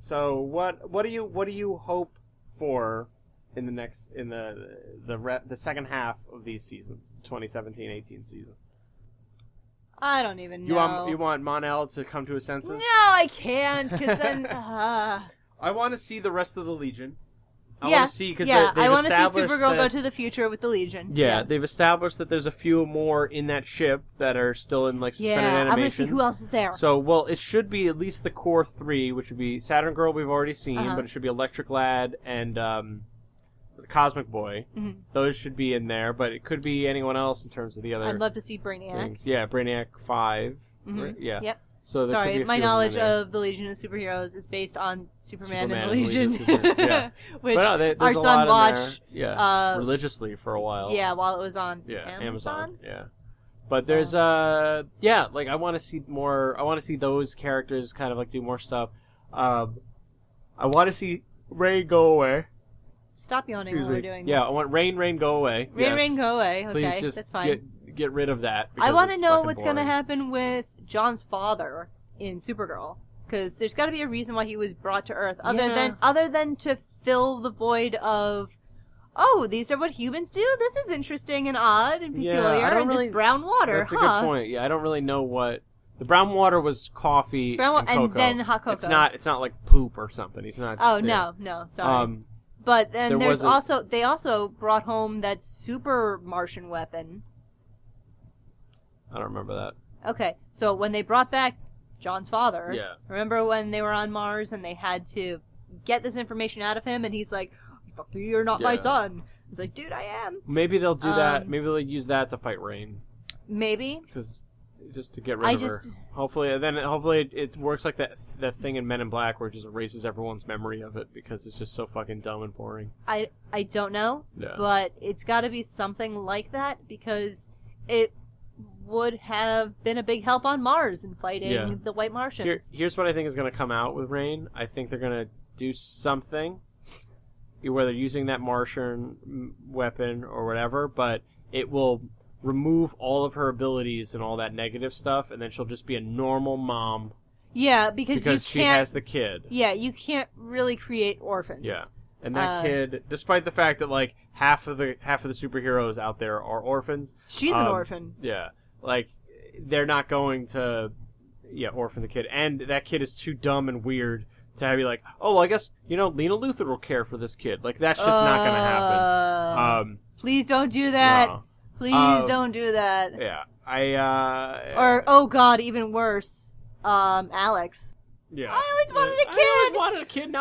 So what do you hope for in the second half of these seasons, 2017-18 season? I don't even know. You want Mon-El to come to his senses? No, I can't, because then... I want to see the rest of the Legion. I want to see, because I want to see Supergirl go to the future with the Legion. Yeah, they've established that there's a few more in that ship that are still in, like, suspended animation. I'm going to see who else is there. So, well, it should be at least the core 3, which would be Saturn Girl we've already seen, but it should be Electric Lad and... the Cosmic Boy. Mm-hmm. Those should be in there, but it could be anyone else in terms of the other I'd love to see Brainiac. Things. Yeah, Brainiac 5. Mm-hmm. Right? Yeah. Yep. So sorry, my knowledge of the Legion of Superheroes is based on Superman and the Legion. Which our son watched religiously for a while. Yeah, while it was on Amazon. Yeah. But there's like I want to see more. I want to see those characters kind of like do more stuff. I want to see Ray go away. Stop yawning while we're doing this. Yeah, I want Rain go away. Rain go away. Okay, please just that's fine. Get rid of that. I want to know what's going to happen with John's father in Supergirl, because there's got to be a reason why he was brought to Earth, other than to fill the void of, oh, these are what humans do. This is interesting and odd and peculiar. And this brown water. That's a good point. Yeah, I don't really know what. The brown water was coffee and cocoa. And then hot cocoa. It's not like poop or something. He's not. Oh no, sorry. But then they also brought home that super Martian weapon. I don't remember that. Okay, so when they brought back John's father. Yeah. Remember when they were on Mars and they had to get this information out of him, and he's like, "Fuck you, you're not my son." He's like, "Dude, I am." Maybe they'll do that. Maybe they'll use that to fight Rain. Maybe. Because just to get rid of her. Hopefully it works like that thing in Men in Black where it just erases everyone's memory of it because it's just so fucking dumb and boring. I don't know, but it's got to be something like that because it would have been a big help on Mars in fighting the White Martians. Here's what I think is going to come out with Rain. I think they're going to do something, whether using that Martian weapon or whatever, but it will remove all of her abilities and all that negative stuff, and then she'll just be a normal mom. Yeah, because she has the kid. Yeah, you can't really create orphans. Yeah, and that kid, despite the fact that like half of the superheroes out there are orphans, she's an orphan. Yeah, like they're not going to orphan the kid, and that kid is too dumb and weird to have you like, oh, well, I guess Lena Luthor will care for this kid. Like that's just not going to happen. Please don't do that. No. Please don't do that. Yeah, or oh god, even worse, Alex. Yeah. I always wanted a kid. I always wanted a kid.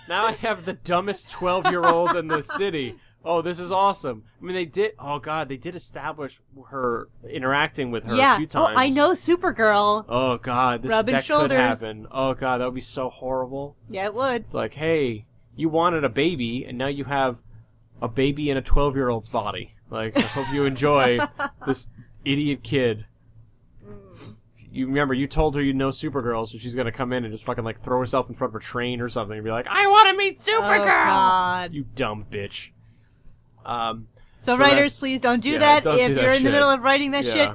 Now I have the dumbest 12-year-old in the city. Oh, this is awesome. I mean, they did establish her interacting with her a few times. Oh, I know Supergirl. Oh god, that could happen. Oh god, that would be so horrible. Yeah, it would. It's like, hey, you wanted a baby, and now you have a baby in a 12-year-old's body. Like, I hope you enjoy this idiot kid. You remember, you told her you know Supergirl, so she's gonna come in and just fucking like throw herself in front of a train or something and be like, I want to meet Supergirl! Oh, God. You dumb bitch. So writers, please don't do that. Don't if do that you're in the shit. middle of writing that shit,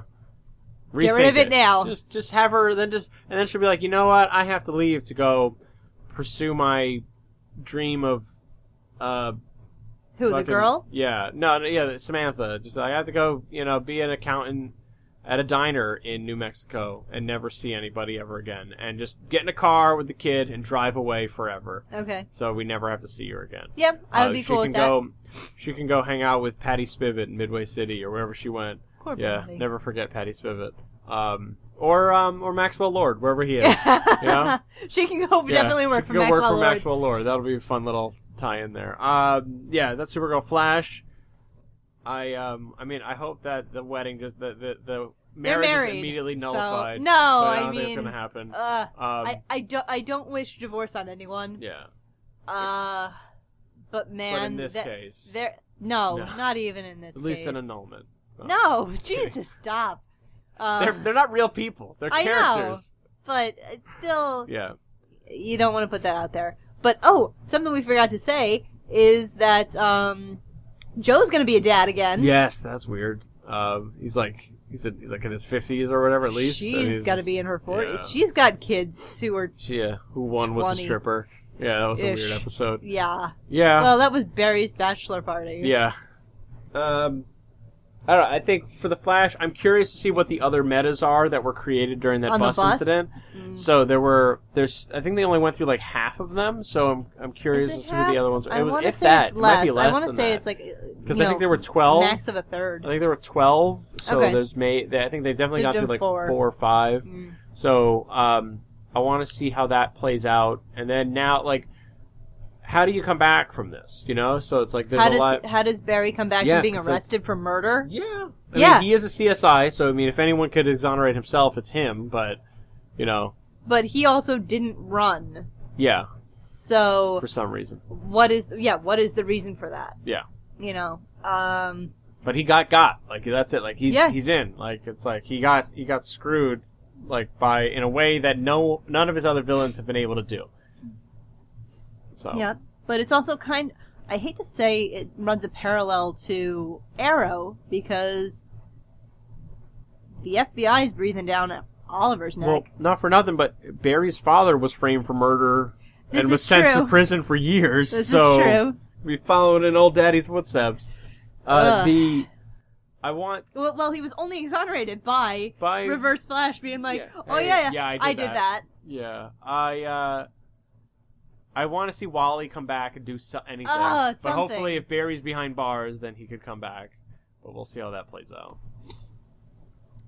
Rethink get rid of it now. Just have her, and then she'll be like, you know what, I have to leave to go pursue my dream of, Who, the girl? Yeah. No, Samantha. Just I have to go, be an accountant at a diner in New Mexico and never see anybody ever again. And just get in a car with the kid and drive away forever. Okay. So we never have to see her again. Yep, I would be cool with that. She can go hang out with Patty Spivot in Midway City or wherever she went. Poor Patty. Never forget Patty Spivot. Or Maxwell Lord, wherever he is. She can go definitely work for Maxwell Lord. Go work for Maxwell Lord. That'll be a fun little tie in there. That's Supergirl. Flash. I mean, I hope that the wedding, the marriage is immediately nullified. So, no, I don't think it's gonna happen. I don't wish divorce on anyone. Yeah. But man, but in this case, no, not even in this case. At least an annulment. So. No, Jesus, stop. They're not real people. They're characters. I know, but it's still. Yeah. You don't want to put that out there. But something we forgot to say is that Joe's going to be a dad again. Yes, that's weird. He's like in his 50s or whatever at least. She's got to be in her 40s. Yeah. She's got kids who are. Who one 20. Was a stripper. Yeah, that was a weird episode. Yeah. Yeah. Well, that was Barry's bachelor party. Yeah. I don't know. I think for the Flash, I'm curious to see what the other metas are that were created during that bus incident. Mm. So I think they only went through like half of them. So I'm curious to see who the other ones are. It might be less. I want to say it's like because I think there were 12. Max of a third. I think there were 12. So I think they definitely got through like 4 or 5. Mm. So I want to see how that plays out, and then now like. How do you come back from this? So it's like there's a lot. How does Barry come back from being arrested for murder? Yeah. I mean, he is a CSI, so I mean, if anyone could exonerate himself, it's him. But, But he also didn't run. Yeah. So. For some reason. What is the reason for that? Yeah. But he got like that's it. Like he's in. Like it's like he got screwed like in a way that none of his other villains have been able to do. So. Yeah, but it's also I hate to say it runs a parallel to Arrow because the FBI is breathing down Oliver's neck. Well, not for nothing, but Barry's father was framed for murder and was sent to prison for years. This is true. We followed in old daddy's footsteps. Well, he was only exonerated by Reverse Flash being like, I did that. Yeah, I want to see Wally come back and do anything. But hopefully if Barry's behind bars, then he could come back. But we'll see how that plays out.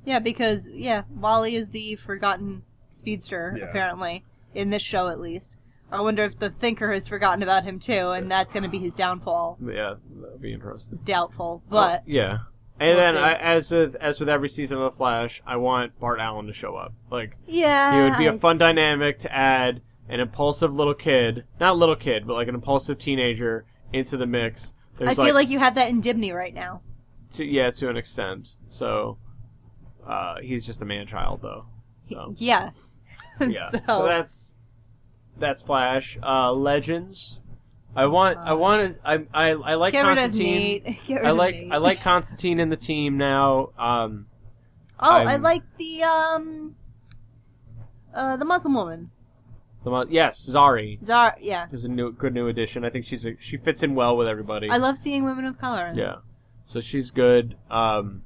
Yeah, because Wally is the forgotten speedster apparently in this show at least. I wonder if the Thinker has forgotten about him too, and that's going to be his downfall. Yeah, that'd be interesting. Doubtful, but yeah. And then, as with every season of The Flash, I want Bart Allen to show up. Like, he would be a fun dynamic to add an impulsive little kid, not little kid, but like an impulsive teenager into the mix. I feel like you have that in Dibney right now. To an extent. So, he's just a man-child, though. So. Yeah. Yeah. So that's Flash. Legends. I like Constantine. I like Constantine in the team now. I like the Muslim woman. Yes, Zari. Yeah. Is a good new addition. I think she fits in well with everybody. I love seeing women of color. Yeah. So she's good. I'm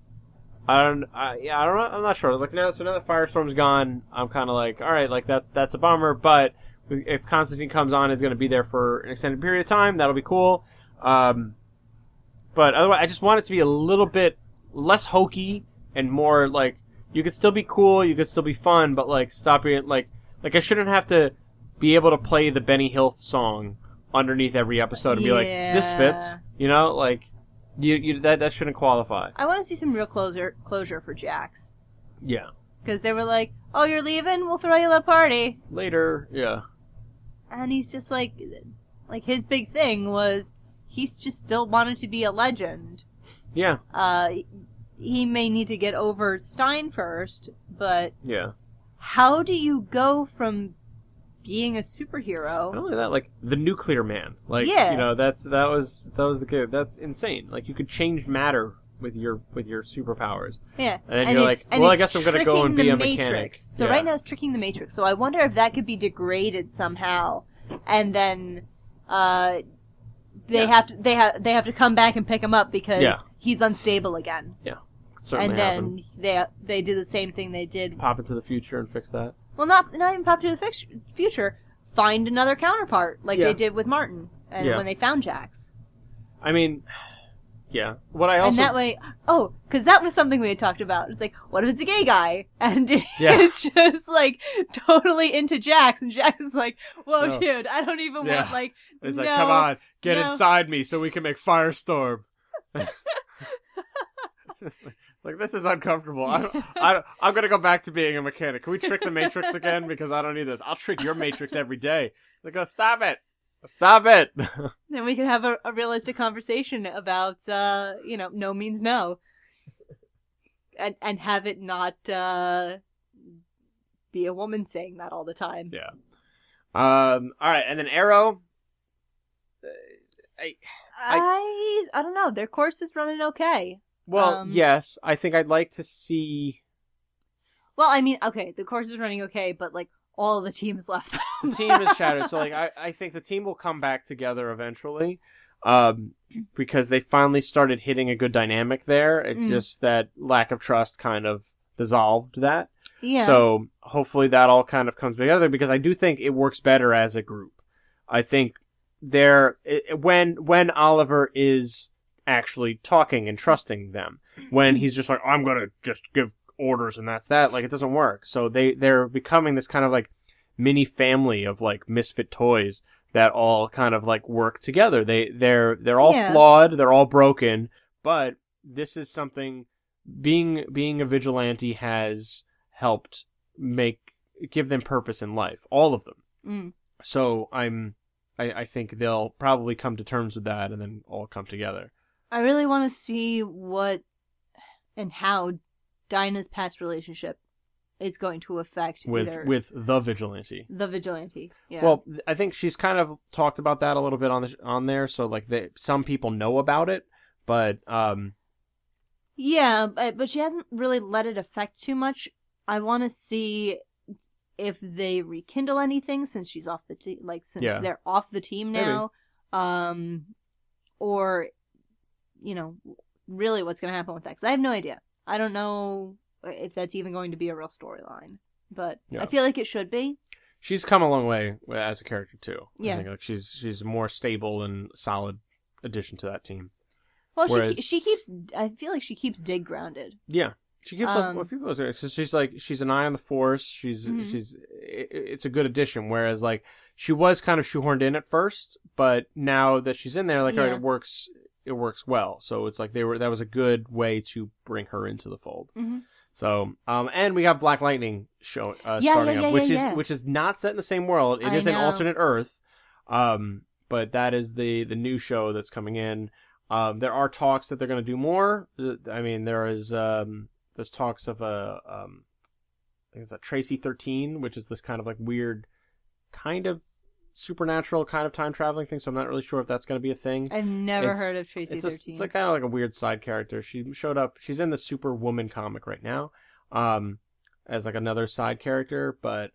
not sure. Like now that Firestorm's gone, I'm kind of like, all right, like that's a bummer. But if Constantine comes on, is going to be there for an extended period of time. That'll be cool. But otherwise, I just want it to be a little bit less hokey and more like you could still be cool, you could still be fun, but like stop being like I shouldn't have to be able to play the Benny Hill song underneath every episode and be like, this fits, you know, like. That shouldn't qualify. I want to see some real closure for Jax. Yeah. Because they were like, "Oh, you're leaving? We'll throw you a party later." Yeah. And he's just like his big thing was he's just still wanted to be a legend. Yeah. He may need to get over Stein first, but yeah. How do you go from being a superhero? Not only that, like the Nuclear Man, like you know, that was the kid. That's insane. Like you could change matter with your superpowers. Yeah, and then you're like, well, I guess I'm gonna go and be a mechanic. So right now it's tricking the Matrix. So I wonder if that could be degraded somehow, and then they have to come back and pick him up because he's unstable again. Yeah, certainly. And then they do the same thing they did. Pop into the future and fix that. Well, not even pop to the future. Find another counterpart, like they did with Martin, and when they found Jax. I mean, yeah. What I also and that way, because that was something we had talked about. It's like, what if it's a gay guy, and it's just like totally into Jax, and Jax is like, whoa, dude, I don't even want like. It's like, come on, get inside me so we can make Firestorm. Like, this is uncomfortable. I'm going to go back to being a mechanic. Can we trick the Matrix again? Because I don't need this. I'll trick your Matrix every day. Like, stop it. Stop it. Then we can have a realistic conversation about, no means no. And have it not be a woman saying that all the time. Yeah. All right, and then Arrow. I don't know. Their course is running okay. Well, yes, I think I'd like to see... Well, I mean, okay, the course is running okay, but, like, all of the team is left. The team is shattered, so, like, I think the team will come back together eventually, because they finally started hitting a good dynamic there. It's just that lack of trust kind of dissolved that. Yeah. So, hopefully that all kind of comes together, because I do think it works better as a group. I think when Oliver is actually talking and trusting them, when he's just like, I'm gonna just give orders and that's that, like, it doesn't work. So they're becoming this kind of like mini family of like misfit toys that all kind of like work together. They're all flawed, they're all broken, but this is something being a vigilante has helped give them purpose in life, all of them. So I think they'll probably come to terms with that and then all come together. I really want to see what and how Dinah's past relationship is going to affect with the vigilante. The vigilante, yeah. Well, I think she's kind of talked about that a little bit on there, so like some people know about it, but yeah, but she hasn't really let it affect too much. I want to see if they rekindle anything since she's off the team, they're off the team now, or really what's going to happen with that, because I have no idea. I don't know if that's even going to be a real storyline, but I feel like it should be. She's come a long way as a character too. Yeah, I think like she's a more stable and solid addition to that team. Well, whereas, she keeps. I feel like she keeps Dig grounded. Yeah, She gives up a few people because she's an eye on the force. It's a good addition. Whereas like she was kind of shoehorned in at first, but now that she's in there, like all right, it works well. So it's like that was a good way to bring her into the fold. Mm-hmm. So and we have Black Lightning starting up, which is not set in the same world. It is an alternate Earth, but that is the new show that's coming in. There are talks that they're going to do more. I mean, there's talks of I think it's a Tracy 13, which is this kind of like weird, kind of supernatural kind of time traveling thing. So I'm not really sure if that's going to be a thing. I've never heard of Tracy 13. It's like kind of like a weird side character. She showed up. She's in the Superwoman comic right now, as like another side character. But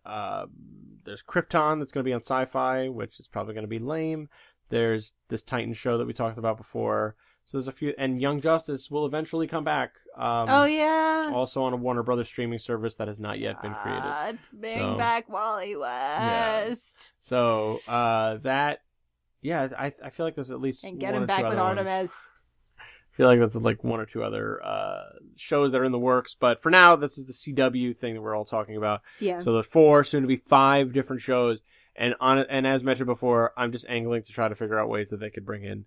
there's Krypton that's going to be on Sci-Fi, which is probably going to be lame. There's this Titan show that we talked about before. So there's a few, and Young Justice will eventually come back. Also on a Warner Brothers streaming service that has not yet been created. Bring back Wally West. Yes. So I feel like there's at least and get him back with Artemis. I feel like there's like one or two other shows that are in the works, but for now, this is the CW thing that we're all talking about. Yeah. So there's 4, soon to be 5 different shows. And as mentioned before, I'm just angling to try to figure out ways that they could bring in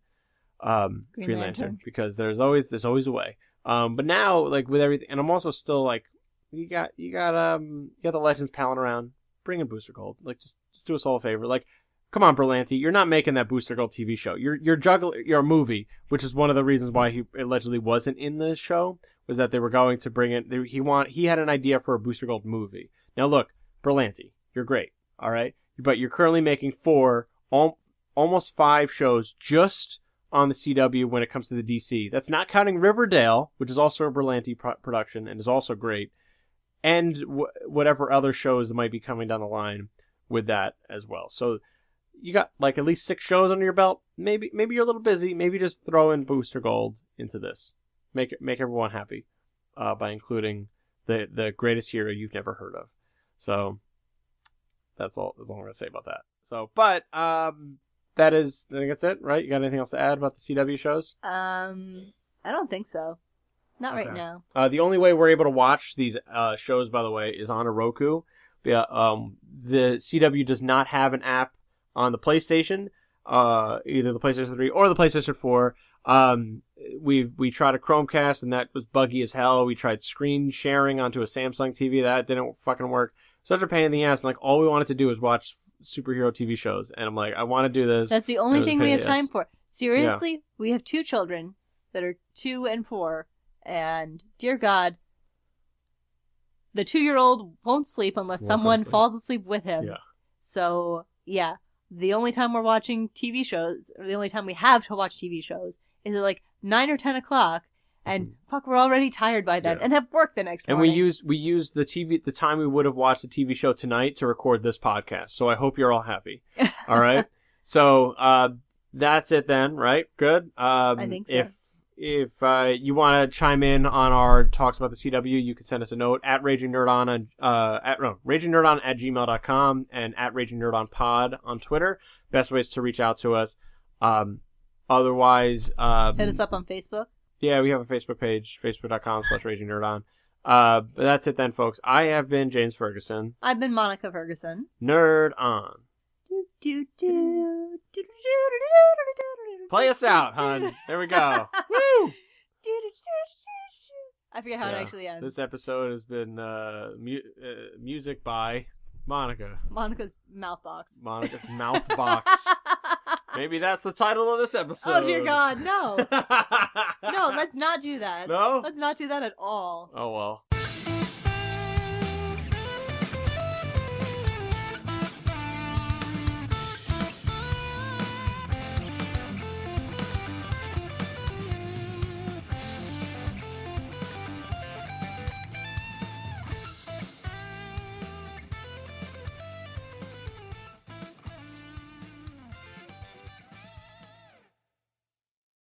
Green Lantern because there's always a way. But now, like with everything, and I'm also still like, you got the Legends palling around, bring in Booster Gold. Like just do us all a favor. Like, come on, Berlanti, you're not making that Booster Gold TV show. You're a movie, which is one of the reasons why he allegedly wasn't in the show, was that they were going to bring in. He had an idea for a Booster Gold movie. Now look, Berlanti, you're great, all right. But you're currently making 4, almost 5 shows just on the CW when it comes to the DC. That's not counting Riverdale, which is also a Berlanti production and is also great, and whatever other shows that might be coming down the line with that as well. So you got like at least 6 shows under your belt. Maybe you're a little busy. Maybe just throw in Booster Gold into this. Make everyone happy by including the greatest hero you've never heard of. So. That's all I'm going to say about that. So, but I think that's it, right? You got anything else to add about the CW shows? I don't think so. Not right now. The only way we're able to watch these shows, by the way, is on a Roku. The CW does not have an app on the PlayStation, either the PlayStation 3 or the PlayStation 4. We tried a Chromecast, and that was buggy as hell. We tried screen sharing onto a Samsung TV. That didn't fucking work. Such a pain in the ass, and like all we wanted to do was watch superhero TV shows, and I'm like, I want to do this. That's the only thing we have time for. Seriously, we have 2 children that are 2 and 4, and dear God, the 2-year-old won't sleep unless someone falls asleep with him. Yeah. So yeah, the only time we're watching TV shows, or the only time we have to watch TV shows, is at like 9 or 10 o'clock. And fuck, we're already tired by then and have work the next morning. And we used the time we would have watched the TV show tonight to record this podcast. So I hope you're all happy. All right. So that's it then, right? Good. I think so. If you want to chime in on our talks about the CW, you can send us a note at RagingNerdOn RagingNerdOn@gmail.com and at RagingNerdOnPod on Twitter. Best ways to reach out to us. Otherwise, hit us up on Facebook. Yeah, we have a Facebook page, facebook.com/RagingNerdOn. But that's it then, folks. I have been James Ferguson. I've been Monica Ferguson. Nerd on. Play us out, hon. There we go. Woo! I forget how it actually ends. This episode has been music by Monica. Monica's Mouthbox. Monica's Mouthbox. Maybe that's the title of this episode. Oh, dear God, no. No, let's not do that. No? Let's not do that at all. Oh, well.